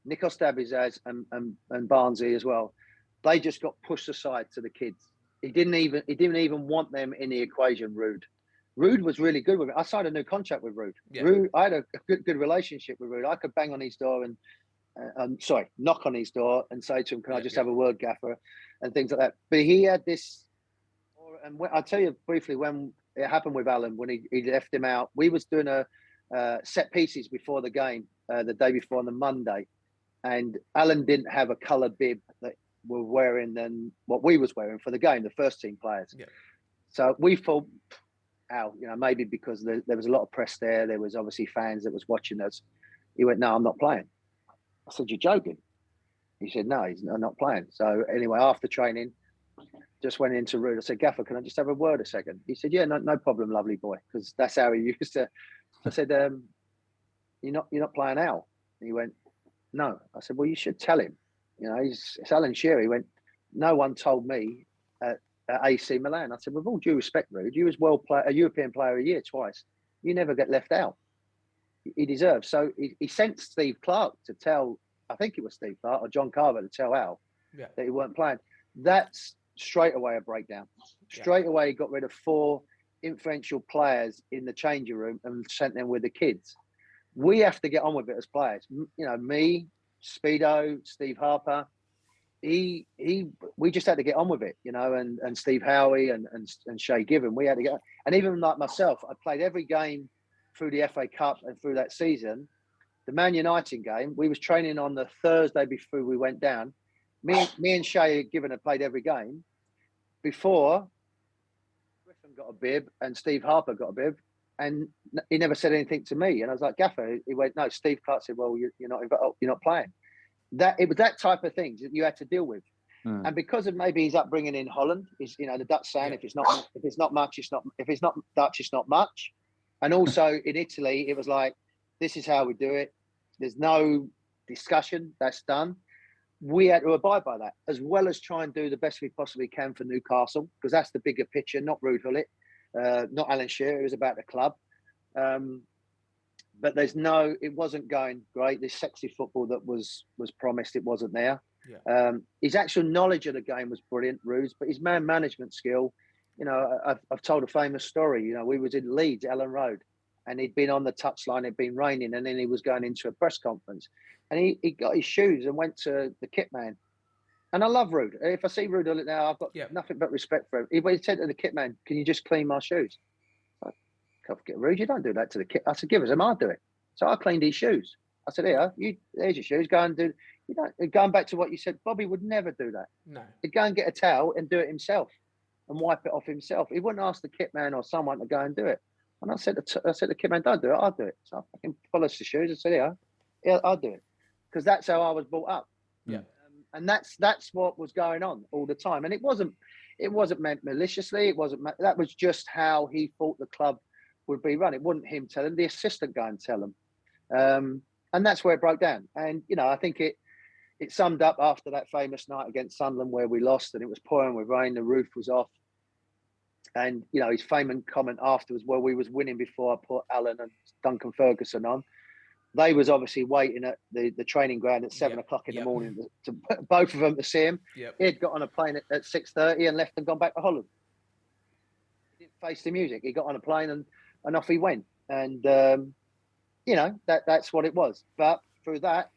Nikos Dabizaz, and Barnesy as well. They just got pushed aside to the kids. He didn't even want them in the equation. Ruud was really good with it. I signed a new contract with Ruud. Yeah. Ruud, I had a good relationship with Ruud. I could bang on his door and knock on his door and say to him, "Can I just have a word, Gaffer?" and things like that. But he had this. And I'll tell you briefly when it happened with Alan, when he left him out. We was doing a set pieces before the game, the day before on the Monday, and Alan didn't have a coloured bib that we're wearing than what we was wearing for the game, the first team players. Yeah. So we thought, maybe because there was a lot of press there. There was obviously fans that was watching us. He went, "No, I'm not playing." I said, "You're joking?" He said, "No, I'm not playing." So anyway, after training, just went into Ruud. I said, "Gaffer, can I just have a word a second?" He said, "Yeah, no problem, lovely boy," because that's how he used to. I said, "You're not playing Al?" And he went, "No." I said, "Well, you should tell him. It's Alan Shearer." He went, "No one told me at AC Milan." I said, "With all due respect, Ruud, you was a European Player of the Year twice. You never get left out. He deserves." So he sent Steve Clarke to tell, I think it was Steve Clarke or John Carver, to tell Al that he weren't playing. That's straight away a breakdown. Straight away he got rid of 4 influential players in the changing room and sent them with the kids. We have to get on with it as players. Me, Speedo, Steve Harper. We just had to get on with it, and Steve Howie and Shay Given. We had to get, and even like myself, I played every game through the FA Cup and through that season. The Man United game, we was training on the Thursday before we went down. Me and Shay Given had played every game before. Griffin got a bib and Steve Harper got a bib, and he never said anything to me. And I was like, "Gaffer," he went, "No." Steve Clarke said, "Well, you're not playing." It was that type of things that you had to deal with. And because of maybe his upbringing in Holland, is the Dutch saying, if it's not much, it's not. If it's not Dutch, it's not much. And also in Italy, it was like, this is how we do it. There's no discussion. That's done. We had to abide by that, as well as try and do the best we possibly can for Newcastle, because that's the bigger picture, not Ruud Hullett, not Alan Shearer. It was about the club. But it wasn't going great. This sexy football that was promised, it wasn't there. Yeah. His actual knowledge of the game was brilliant, Ruud, but his man management skill, I've told a famous story. We was in Leeds, Ellen Road, and he'd been on the touchline, it'd been raining, and then he was going into a press conference. And he got his shoes and went to the kit man. And I love Ruud. If I see Ruud Hullett now, I've got nothing but respect for him. He said to the kit man, "Can you just clean my shoes?" I said, "Ruud, you don't do that to the kit." I said, "Give us them, I'll do it." So I cleaned his shoes. I said, "There's your shoes. Go and do." Going back to what you said, Bobby would never do that. No. He'd go and get a towel and do it himself and wipe it off himself. He wouldn't ask the kit man or someone to go and do it. And I said to the kit man, "Don't do it, I'll do it." So I fucking polished the shoes and said, yeah, I'll do it. Because that's how I was brought up. Yeah. And that's what was going on all the time. And it wasn't meant maliciously. That was just how he thought the club would be run. It wouldn't him tell them, the assistant go and tell them. And that's where it broke down. And, I think it summed up after that famous night against Sunderland where we lost and it was pouring with rain, the roof was off. And, his famous comment afterwards, well, we was winning before I put Alan and Duncan Ferguson on. They was obviously waiting at the training ground at 7 o'clock in the morning to both of them to see him. Yep. He'd got on a plane at 6:30 and left and gone back to Holland. He didn't face the music. He got on a plane and off he went. And, that's what it was. But through that,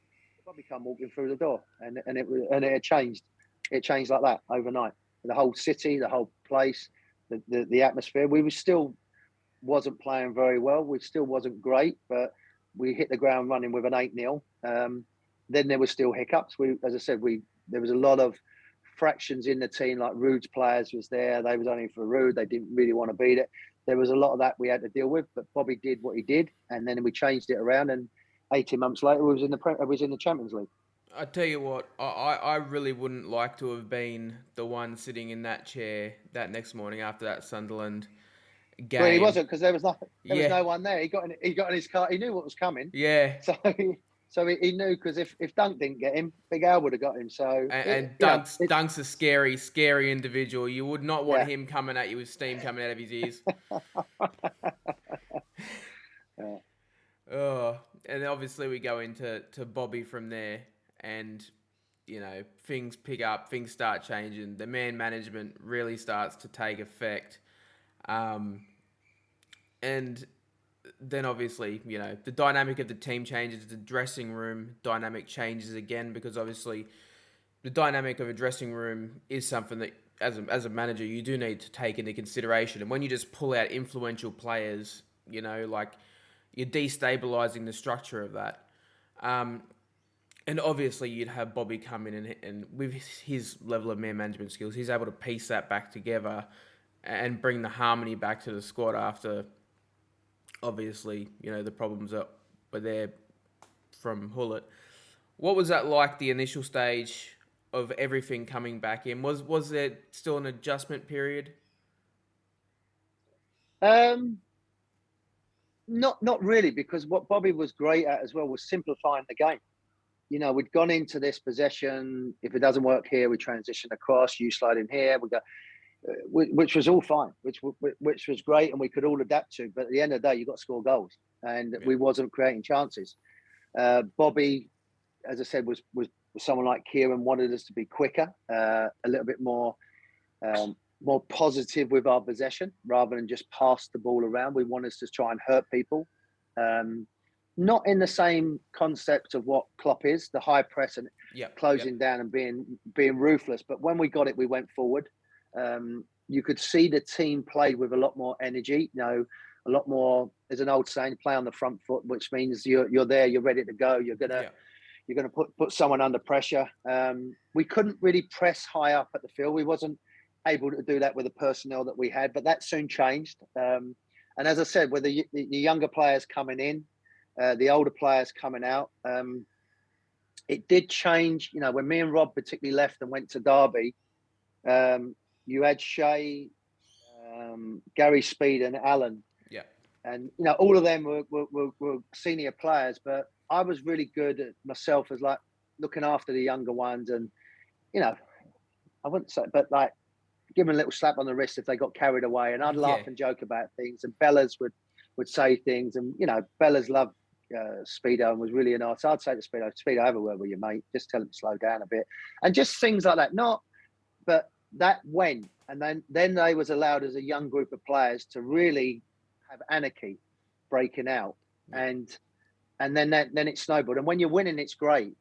Bobby come walking through the door and it changed. It changed like that overnight. The whole city, the whole place, the atmosphere. We still wasn't playing very well. We still wasn't great, but we hit the ground running with an 8-0. Then there were still hiccups. As I said, there was a lot of fractions in the team, like Rude's players was there. They was only for Rude. They didn't really want to beat it. There was a lot of that we had to deal with, but Bobby did what he did, and then we changed it around. And 18 months later, we was in the Champions League. I tell you what, I really wouldn't like to have been the one sitting in that chair that next morning after that Sunderland game. Well, he wasn't, because there was nothing. There was no one there. He got in his car. He knew what was coming. Yeah. So he knew, because if Dunk didn't get him, Big Al would have got him. So Dunk's a scary individual. You would not want him coming at you with steam coming out of his ears. Oh, and obviously we go into Bobby from there, and things pick up, things start changing. The man management really starts to take effect, and then obviously, the dynamic of the team changes, the dressing room dynamic changes again, because obviously the dynamic of a dressing room is something that as a manager, you do need to take into consideration. And when you just pull out influential players, like, you're destabilizing the structure of that. And obviously you'd have Bobby come in and with his level of man management skills, he's able to piece that back together and bring the harmony back to the squad after, obviously, the problems that were there from Hullet. What was that like, the initial stage of everything coming back in? Was there still an adjustment period? Not really, because what Bobby was great at as well was simplifying the game. We'd gone into this possession. If it doesn't work here, we transition across. You slide in here. We go, which was all fine, which was great, and we could all adapt to. But at the end of the day, you got to score goals, and we wasn't creating chances. Bobby, as I said, was someone like Kieran, wanted us to be quicker, a little bit more positive with our possession rather than just pass the ball around. We wanted to try and hurt people. Not in the same concept of what Klopp is, the high press and closing down and being ruthless. But when we got it, we went forward. You could see the team played with a lot more energy. A lot more. There's an old saying: "Play on the front foot," which means you're there, you're ready to go. You're gonna put someone under pressure. We couldn't really press high up at the field. We wasn't able to do that with the personnel that we had, but that soon changed. And as I said, with the younger players coming in, the older players coming out, it did change. When me and Rob particularly left and went to Derby, you had Shay, Gary Speed and Alan. Yeah. And, all of them were senior players, but I was really good at myself as like looking after the younger ones. And, I wouldn't say, but like, give them a little slap on the wrist if they got carried away. And I'd laugh and joke about things. And Bellas would say things. And, Bellas loved Speedo and was really nice. I'd say to Speedo, have a word with you, mate. Just tell him to slow down a bit. And just things like that. But that went. And then they was allowed as a young group of players to really have anarchy breaking out. And then it snowballed. And when you're winning, it's great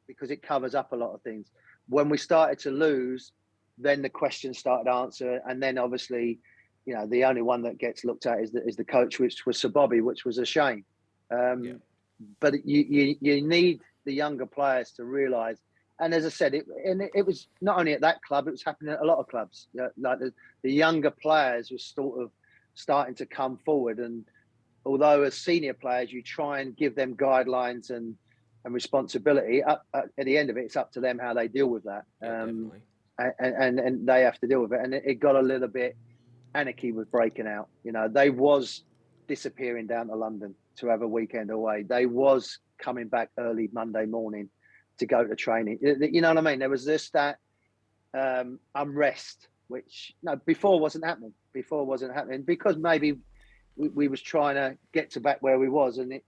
because it covers up a lot of things. When we started to lose, then the questions started to answer, and then obviously, the only one that gets looked at is the coach, which was Sir Bobby, which was a shame. But you need the younger players to realise, and as I said, it was not only at that club; it was happening at a lot of clubs. Like the younger players were sort of starting to come forward, and although as senior players, you try and give them guidelines and responsibility. At the end of it, it's up to them how they deal with that. Definitely. And they have to deal with it. And it got a little bit, anarchy was breaking out. They was disappearing down to London to have a weekend away. They was coming back early Monday morning to go to training. You know what I mean? There was just that unrest, which before wasn't happening. Before wasn't happening because maybe we was trying to get to back where we was, and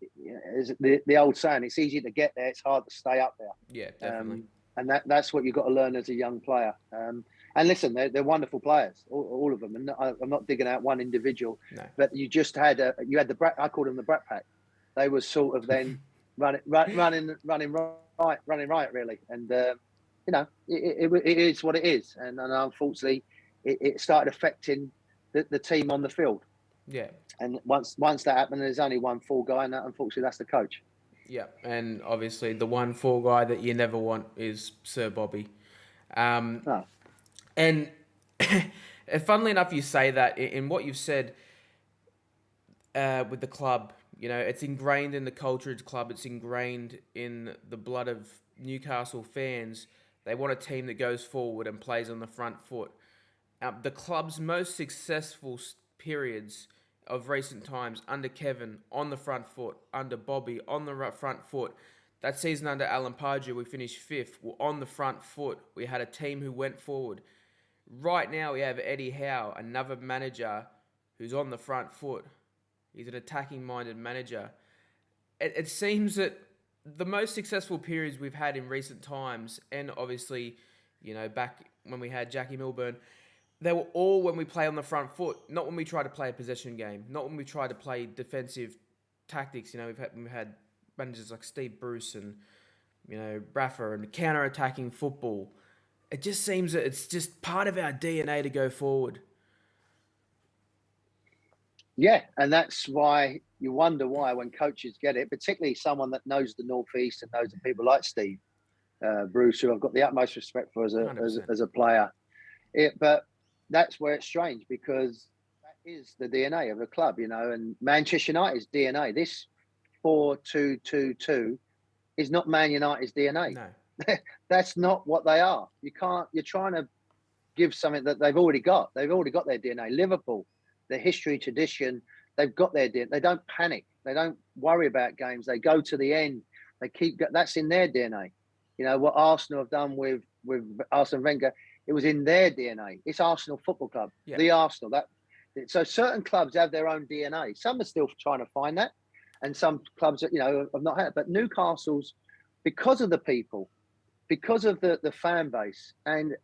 the old saying, it's easy to get there, it's hard to stay up there. Yeah, definitely. And that's what you've got to learn as a young player. And listen, they're wonderful players, all of them. And I'm not digging out one individual, but you just had the brat. I called them the brat pack. They were sort of then running right, really. And it is what it is. And unfortunately, it started affecting the team on the field. Yeah. And once that happened, there's only one fall guy, and unfortunately, that's the coach. Yeah, and obviously the one fall guy that you never want is Sir Bobby. No. And funnily enough, you say that in what you've said with the club. It's ingrained in the culture of the club. It's ingrained in the blood of Newcastle fans. They want a team that goes forward and plays on the front foot. The club's most successful periods of recent times under Kevin on the front foot, under Bobby on the front foot. That season under Alan Pardew, we finished 5th. We're on the front foot. We had a team who went forward. Right now we have Eddie Howe, another manager who's on the front foot. He's an attacking-minded manager. It seems that the most successful periods we've had in recent times, and obviously, back when we had Jackie Milburn, they were all when we play on the front foot, not when we try to play a possession game, not when we try to play defensive tactics. We've had managers like Steve Bruce and Rafa and counter-attacking football. It just seems that it's just part of our DNA to go forward. Yeah, and that's why you wonder why when coaches get it, particularly someone that knows the North East and knows the people like Steve Bruce, who I've got the utmost respect for as a player. But that's where it's strange because that is the DNA of the club, and Manchester United's DNA. This 4-2-2-2 is not Man United's DNA. No. That's not what they are. You're trying to give something that they've already got. They've already got their DNA. Liverpool, their history, tradition, they've got their DNA. They don't panic. They don't worry about games. They go to the end. That's in their DNA. What Arsenal have done with Arsene Wenger, it was in their DNA. It's Arsenal Football Club, the Arsenal. So certain clubs have their own DNA. Some are still trying to find that, and some clubs, have not had it. But Newcastle's, because of the people, because of the fan base, and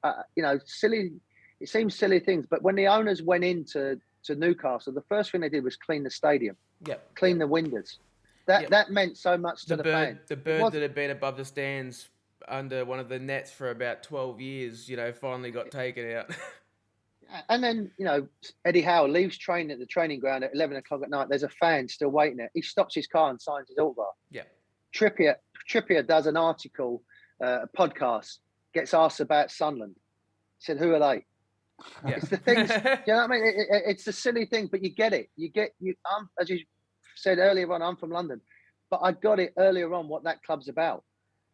silly. It seems silly things, but when the owners went into Newcastle, the first thing they did was clean the stadium, clean the windows. That meant so much to the fans. The bird that had been above the stands under one of the nets for about 12 years, finally got taken out. And then, Eddie Howe leaves training at the training ground at 11 o'clock at night. There's a fan still waiting there. He stops his car and signs his autograph. Yeah. Trippier does an article, a podcast, gets asked about Sunderland. He said, who are they? Yeah. It's the things, you know what I mean? It's the silly thing, but you get it. As you said earlier on, I'm from London, but I got it earlier on what that club's about.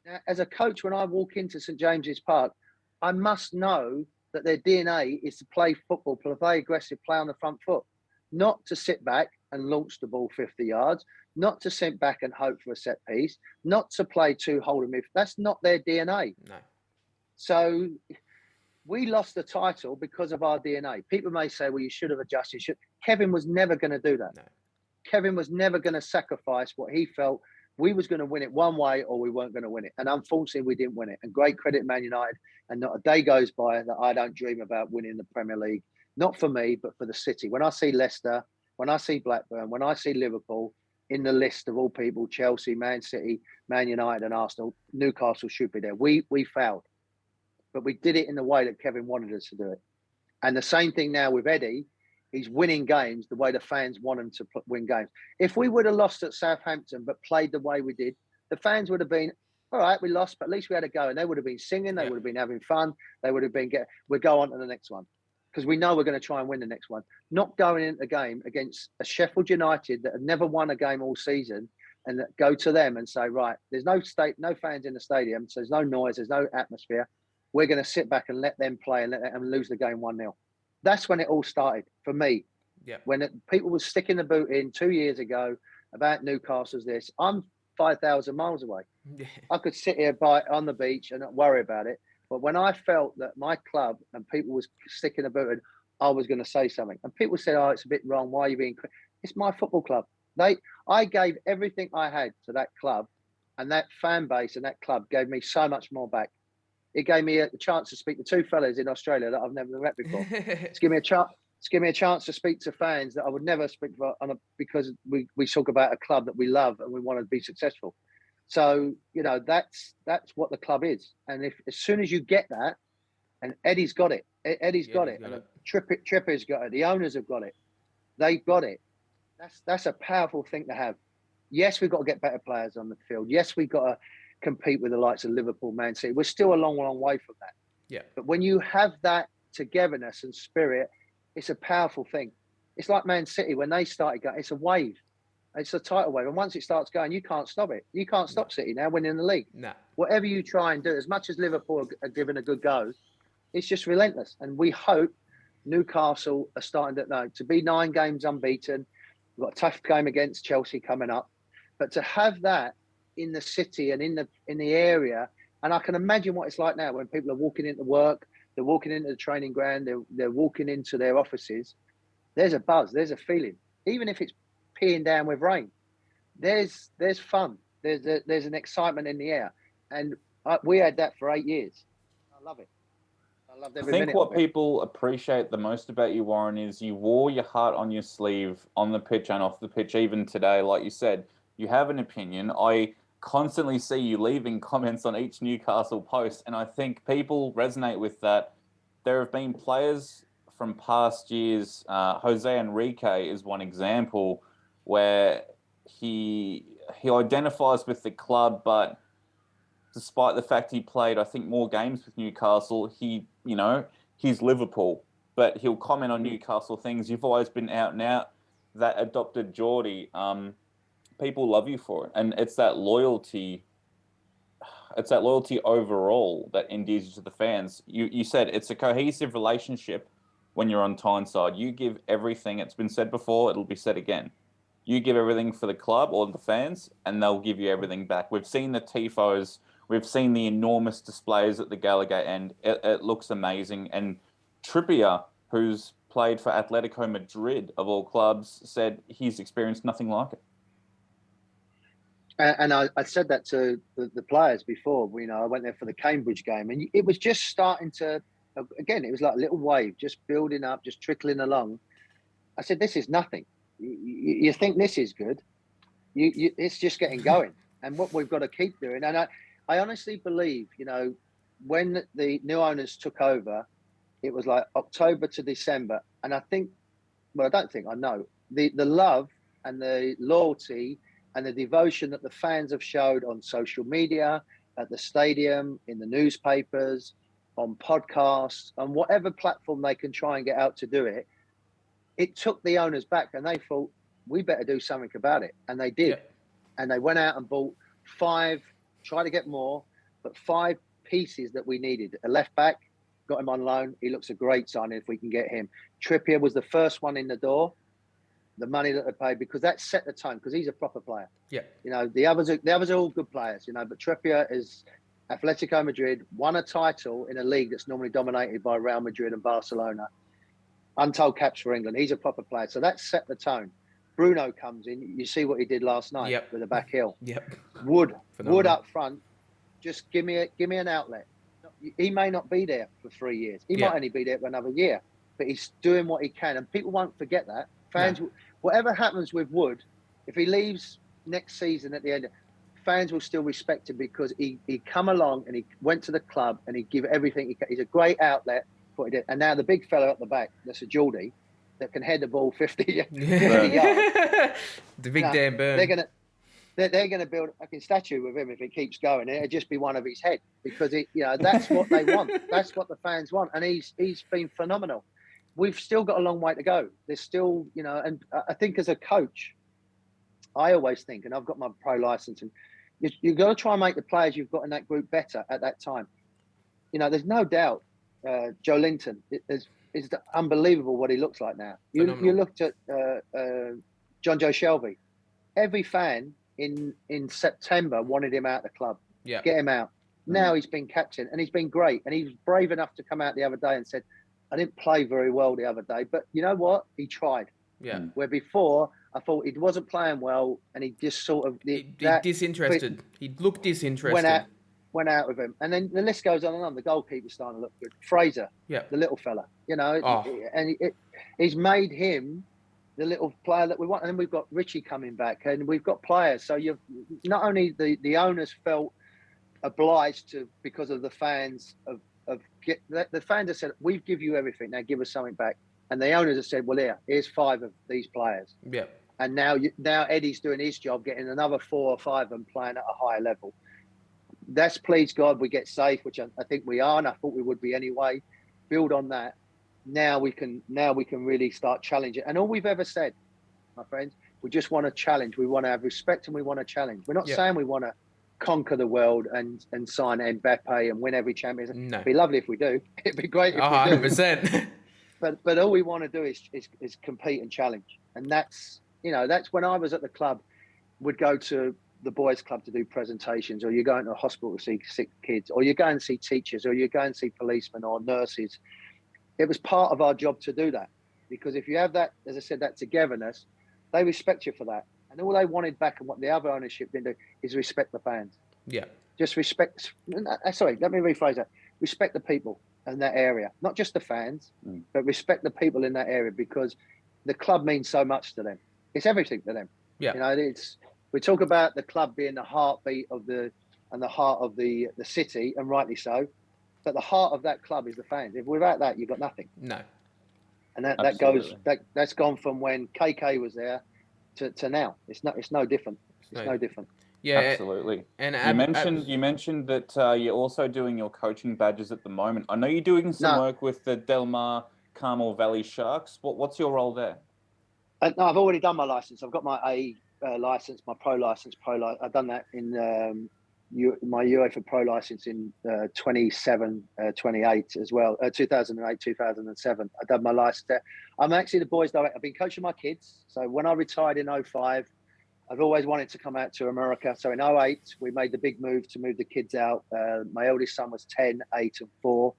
Now, as a coach, when I walk into St James's Park, I must know that their DNA is to play football, play aggressive, play on the front foot, not to sit back and launch the ball 50 yards, not to sit back and hope for a set piece, not to play two holding midfield. That's not their DNA. No. So we lost the title because of our DNA. People may say, well, you should have adjusted. Kevin was never going to do that. No. Kevin was never going to sacrifice what he felt. We was going to win it one way or we weren't going to win it. And unfortunately, we didn't win it. And great credit Man United. And not a day goes by that I don't dream about winning the Premier League. Not for me, but for the city. When I see Leicester, when I see Blackburn, when I see Liverpool in the list of all people, Chelsea, Man City, Man United and Arsenal, Newcastle should be there. We failed. But we did it in the way that Kevin wanted us to do it. And the same thing now with Eddie. He's winning games the way the fans want him to win games. If we would have lost at Southampton but played the way we did, the fans would have been, all right, we lost, but at least we had a go. And they would have been singing. They would have been having fun. They would have been, we'll go on to the next one. Because we know we're going to try and win the next one. Not going into the game against a Sheffield United that have never won a game all season and that go to them and say, right, there's no fans in the stadium, so there's no noise, there's no atmosphere. We're going to sit back and let them play and lose the game 1-0. That's when it all started for me. Yeah. When people were sticking the boot in 2 years ago about Newcastle's this, I'm 5,000 miles away. Yeah. I could sit here on the beach and not worry about it. But when I felt that my club and people was sticking the boot in, I was going to say something. And people said, "Oh, it's a bit wrong. Why are you being?" It's my football club. I gave everything I had to that club, and that fan base and that club gave me so much more back. It gave me a chance to speak to two fellas in Australia that I've never met before. It's give me a chance. It's give me a chance to speak to fans that I would never speak for because we talk about a club that we love and we want to be successful. So, that's what the club is. And if as soon as you get that, and Eddie's got it, Eddie's got it, and Trippier's got it, the owners have got it, they've got it. That's a powerful thing to have. Yes, we've got to get better players on the field. Yes, we've got to compete with the likes of Liverpool, Man City. We're still a long, long way from that. Yeah. But when you have that togetherness and spirit, it's a powerful thing. It's like Man City when they started going. It's a wave. It's a tidal wave, and once it starts going, you can't stop it. You can't stop City now winning the league. No. Whatever you try and do, as much as Liverpool are giving a good go, it's just relentless. And we hope Newcastle are starting to be 9 games unbeaten. We've got a tough game against Chelsea coming up, but to have that in the city and in the area, and I can imagine what it's like now when people are walking into work, they're walking into the training ground, they're walking into their offices. There's a buzz, there's a feeling, even if it's peeing down with rain. There's fun. There's an excitement in the air, and we had that for 8 years. I love it. I loved every minute. I think what people appreciate the most about you, Warren, is you wore your heart on your sleeve on the pitch and off the pitch. Even today, like you said, you have an opinion. I constantly see you leaving comments on each Newcastle post, and I think people resonate with that. There have been players from past years. Jose Enrique is one example where he identifies with the club, but despite the fact he played, I think, more games with Newcastle, he's Liverpool, but he'll comment on Newcastle things. You've always been out and out, that adopted Geordie. People love you for it, and it's that loyalty. It's that loyalty overall that endears you to the fans. You said it's a cohesive relationship when you're on Tyneside. You give everything. It's been said before. It'll be said again. You give everything for the club or the fans, and they'll give you everything back. We've seen the tifos. We've seen the enormous displays at the Gallagher end. It looks amazing. And Trippier, who's played for Atletico Madrid, of all clubs, said he's experienced nothing like it. And I said that to the players before. I went there for the Cambridge game, and it was just starting to, again, it was like a little wave, just building up, just trickling along. I said, this is nothing. You think this is good. It's just getting going. And what we've got to keep doing. And I honestly believe, when the new owners took over, it was like October to December. And I know the love and the loyalty and the devotion that the fans have showed on social media, at the stadium, in the newspapers, on podcasts, on whatever platform they can try and get out to do it. It took the owners back, and they thought, we better do something about it. And they did. Yeah. And they went out and bought 5, tried to get more, but 5 pieces that we needed. A left back, got him on loan. He looks a great signing if we can get him. Trippier was the first one in the door. The money that they paid, because that set the tone, because he's a proper player. Yeah. The others are all good players, but Trippier is Atletico Madrid, won a title in a league that's normally dominated by Real Madrid and Barcelona. Untold caps for England. He's a proper player. So that set the tone. Bruno comes in. You see what he did last night with the back heel. Yep. Wood up front. Just give me an outlet. He may not be there for 3 years. He might only be there for another year, but he's doing what he can, and people won't forget that. Fans, whatever happens with Wood, if he leaves next season at the end, fans will still respect him because he come along and he went to the club and he give everything. He's a great outlet for what he did. And now the big fella at the back, that's a Geordie, that can head the ball 50 yards. The big Dan Burn. They're gonna build a fucking statue with him if it keeps going. It'll just be one of his head, because that's what they want. That's what the fans want, and he's been phenomenal. We've still got a long way to go. There's still, and I think as a coach, I always think, and I've got my pro license, and you've got to try and make the players you've got in that group better at that time. There's no doubt Joe Linton is unbelievable what he looks like now. You looked at John Joe Shelby. Every fan in September wanted him out of the club. Yeah. Get him out. Now he's been captain and he's been great. And he was brave enough to come out the other day and said, I didn't play very well the other day, but you know what? He tried. Yeah. Where before I thought he wasn't playing well and he just sort of... He disinterested. He looked disinterested. Went out with him. And then the list goes on and on. The goalkeeper's starting to look good. Fraser, the little fella, you know, and he's made him the little player that we want. And then we've got Richie coming back and we've got players. So you've not only the owners felt obliged to, because of the fans the fans have said, we give you everything, now give us something back. And the owners have said, well, here's 5 of these players. Yeah. And now Eddie's doing his job, getting another 4 or 5 of them playing at a higher level. That's, please God, we get safe, which I think we are, and I thought we would be anyway. Build on that. Now we can really start challenging. And all we've ever said, my friends, we just want to challenge. We want to have respect and we want to challenge. We're not saying we want to conquer the world and sign Mbappe and win every championship. No. It'd be lovely if we do. It'd be great if we do. 100%. But all we want to do is compete and challenge. And that's when I was at the club, would go to the boys' club to do presentations, or you're going to a hospital to see sick kids, or you go and see teachers, or you go and see policemen or nurses. It was part of our job to do that, because if you have that, as I said, that togetherness, they respect you for that. And all they wanted back, and what the other ownership didn't do, is respect the fans. Yeah. Just respect. Sorry, let me rephrase that. Respect the people in that area, not just the fans, but respect the people in that area, because the club means so much to them. It's everything to them. Yeah. You know, we talk about the club being the heartbeat of the heart of the city, and rightly so. But the heart of that club is the fans. If without that, you've got nothing. No. And that's gone from when KK was there to now. It's no different. It's no different. Yeah, absolutely. And you mentioned that you're also doing your coaching badges at the moment. I know you're doing some work with the Del Mar Carmel Valley Sharks. What's your role there? No, I've already done my license. I've got my A license, my pro license. I've done that in my UEFA pro license in 28 as well. 2008, 2007. I done my license there. I'm actually the boys director. I've been coaching my kids. So when I retired in 05, I've always wanted to come out to America. So in 08, we made the big move to move the kids out. My eldest son was 10, 8 and 4.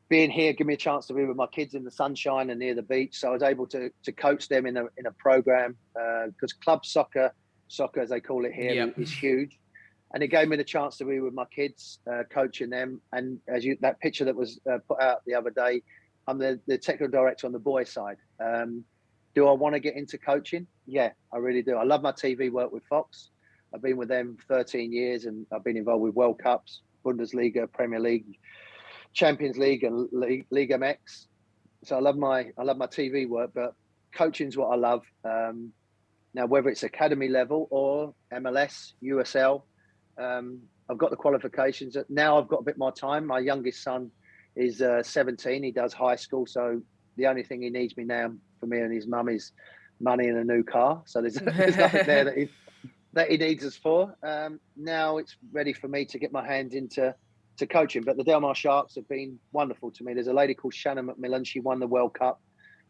Being here gave me a chance to be with my kids in the sunshine and near the beach. So I was able to coach them in a program, because club soccer as they call it here, is huge. And it gave me the chance to be with my kids, coaching them. And that picture that was put out the other day, I'm the technical director on the boys' side. Do I want to get into coaching? Yeah, I really do. I love my TV work with Fox. I've been with them 13 years, and I've been involved with World Cups, Bundesliga, Premier League, Champions League, and League MX. So I love my TV work, but coaching's what I love. Now, whether it's academy level or MLS, USL, I've got the qualifications. Now I've got a bit more time. My youngest son is 17. He does high school, so the only thing he needs me now for me and his mum is money and a new car. So there's nothing there that he needs us for. Now it's ready for me to get my hands into coaching. But the Del Mar Sharks have been wonderful to me. There's a lady called Shannon McMillan. She won the World Cup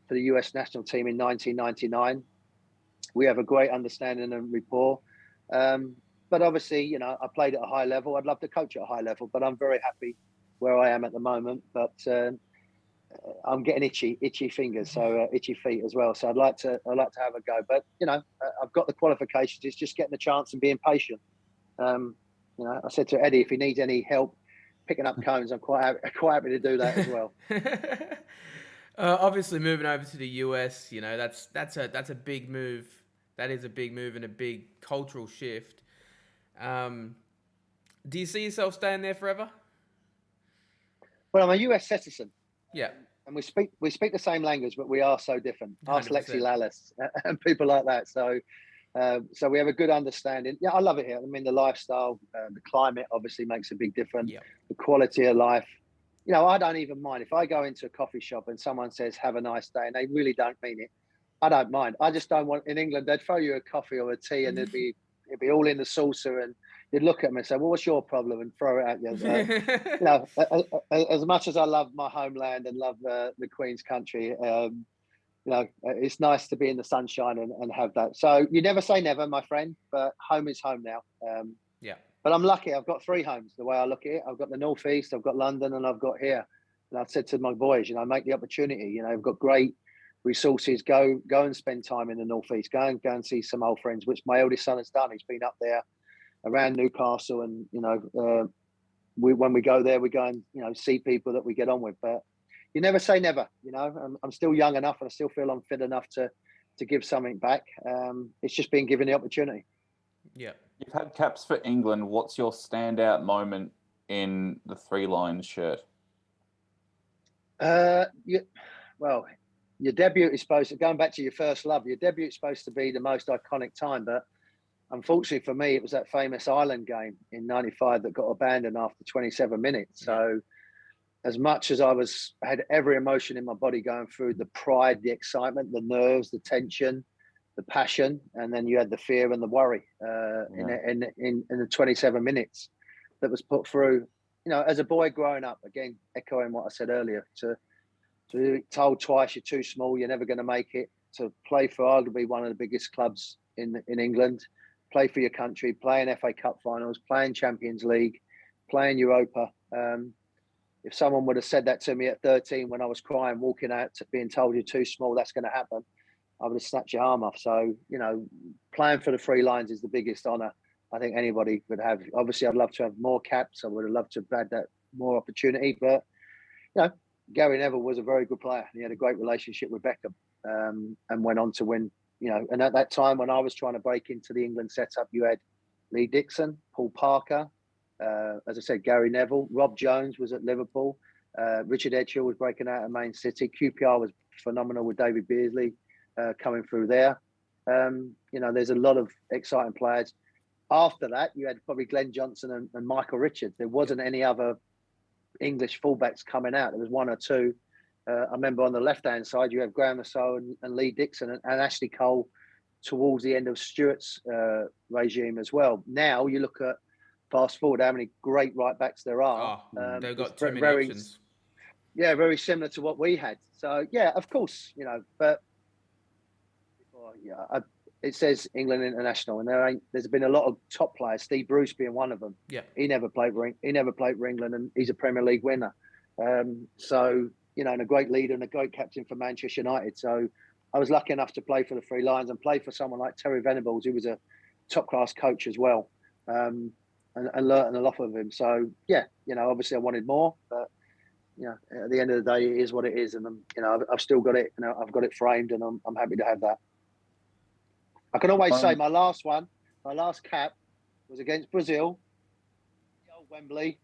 for the US national team in 1999. We have a great understanding and rapport. But obviously, I played at a high level. I'd love to coach at a high level, but I'm very happy where I am at the moment. But I'm getting itchy fingers, so itchy feet as well. So I'd like to have a go. But I've got the qualifications. It's just getting the chance and being patient. I said to Eddie, if he needs any help picking up cones, I'm quite happy to do that as well. Obviously, moving over to the US, that's a big move. That is a big move and a big cultural shift. Do you see yourself staying there forever? Well, I'm a US citizen. Yeah. And we speak the same language, but we are so different. 100%. Ask Lexi Lallis and people like that. So we have a good understanding. Yeah, I love it here. I mean, the lifestyle, the climate obviously makes a big difference. Yeah. The quality of life. I don't even mind if I go into a coffee shop and someone says, "Have a nice day," and they really don't mean it. I don't mind. I just don't want, in England, they'd throw you a coffee or a tea and there'd be it'd be all in the saucer, and you'd look at me and say, "Well, what's your problem?" and throw it at you. As much as I love my homeland and love the Queen's country, it's nice to be in the sunshine and have that. So you never say never, my friend, but home is home now. But I'm lucky. I've got 3 homes the way I look at it. I've got the North East, I've got London, and I've got here. And I've said to my boys, make the opportunity. I've got great resources. Go and spend time in the North East. Go and see some old friends, which my eldest son has done. He's been up there around Newcastle, and when we go there, we go and see people that we get on with. But you never say never. I'm still young enough, and I still feel I'm fit enough to give something back. It's just been given the opportunity. Yeah. You've had caps for England. What's your standout moment in the 3 Lions shirt? Your debut is supposed to, going back to your first love, your debut is supposed to be the most iconic time. But unfortunately for me, it was that famous Ireland game in '95 that got abandoned after 27 minutes. So as much as I had every emotion in my body going through, the pride, the excitement, the nerves, the tension, the passion, and then you had the fear and the worry in the 27 minutes that was put through. As a boy growing up, again, echoing what I said earlier, to told twice you're too small, you're never going to make it, to play for arguably one of the biggest clubs in England, play for your country, play in FA Cup finals, play in Champions League, play in Europa. If someone would have said that to me at 13 when I was crying, walking out, being told you're too small, that's going to happen, I would have snatched your arm off. So, playing for the 3 Lions is the biggest honour I think anybody could have. Obviously, I'd love to have more caps. I would have loved to have had that more opportunity. But, Gary Neville was a very good player. He had a great relationship with Beckham and went on to win. And at that time when I was trying to break into the England setup, you had Lee Dixon, Paul Parker, as I said, Gary Neville, Rob Jones was at Liverpool, Richard Edgehill was breaking out at Man City, QPR was phenomenal with David Beardsley coming through there. There's a lot of exciting players. After that, you had probably Glenn Johnson and Michael Richards. There wasn't any other English fullbacks coming out. There was 1 or 2. I remember on the left-hand side, you have Graham Lassau and Lee Dixon and Ashley Cole towards the end of Stuart's regime as well. Now you look at, fast forward, how many great right-backs there are. They've got too many options. Yeah, very similar to what we had. So, yeah, of course, but it says England international, and there's been a lot of top players. Steve Bruce being one of them. Yeah, he never played for England, and he's a Premier League winner. So and a great leader and a great captain for Manchester United. So I was lucky enough to play for the 3 Lions and play for someone like Terry Venables, who was a top class coach as well, and learned a lot of him. So obviously I wanted more, but at the end of the day, it is what it is, and I've still got it. I've got it framed, and I'm happy to have that. I can always say my last cap was against Brazil, the old Wembley.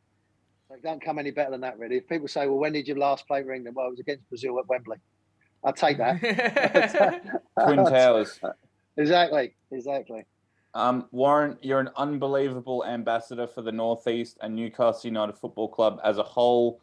So it don't come any better than that, really. If people say, well, when did you last play for England? Well, it was against Brazil at Wembley. I'll take that. Twin Towers. Exactly. Warren, you're an unbelievable ambassador for the North East and Newcastle United Football Club as a whole.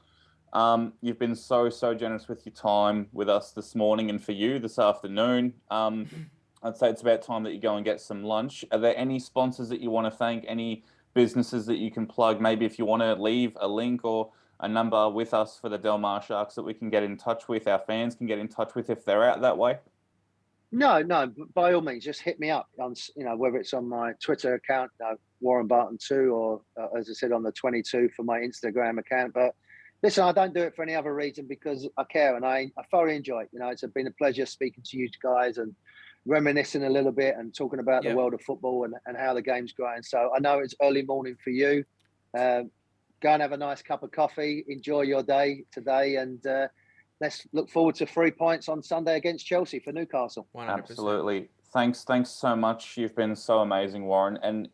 You've been so generous with your time with us this morning and for you this afternoon. I'd say it's about time that you go and get some lunch. Are there any sponsors that you want to thank? Any businesses that you can plug? Maybe if you want to leave a link or a number with us for the Del Mar Sharks that we can get in touch with, our fans can get in touch with if they're out that way? No, by all means, just hit me up on, whether it's on my Twitter account, Warren Barton 2, or as I said, on the 22 for my Instagram account. But listen, I don't do it for any other reason because I care and I thoroughly enjoy it. It's been a pleasure speaking to you guys and reminiscing a little bit and talking about the world of football and how the game's growing. So I know it's early morning for you. Go and have a nice cup of coffee. Enjoy your day today, and let's look forward to 3 points on Sunday against Chelsea for Newcastle. 100%. Absolutely. Thanks so much. You've been so amazing, Warren, and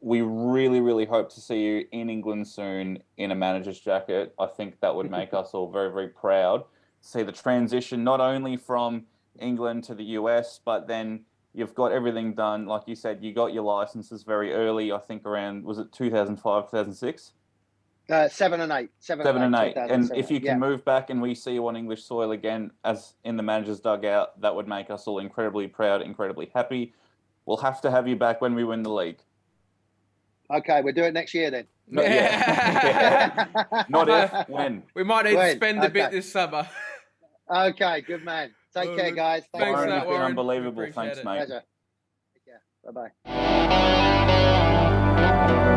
we really hope to see you in England soon in a manager's jacket. I think that would make us all very proud. See the transition not only from England to the US, but then you've got everything done. Like you said, you got your licenses very early, I think around, was it 2005, 2006? 7 and 8. 7 and 8. And if you can move back and we see you on English soil again as in the manager's dugout, that would make us all incredibly proud, incredibly happy. We'll have to have you back when we win the league. Okay, we'll do it next year then. Not yet. Not if, when. We might need to spend a bit this summer. Okay, good man. Take care, guys. Thanks Warren, for that, you've been Warren. unbelievable. Appreciate Thanks, it. mate. Pleasure. Take care. Bye-bye.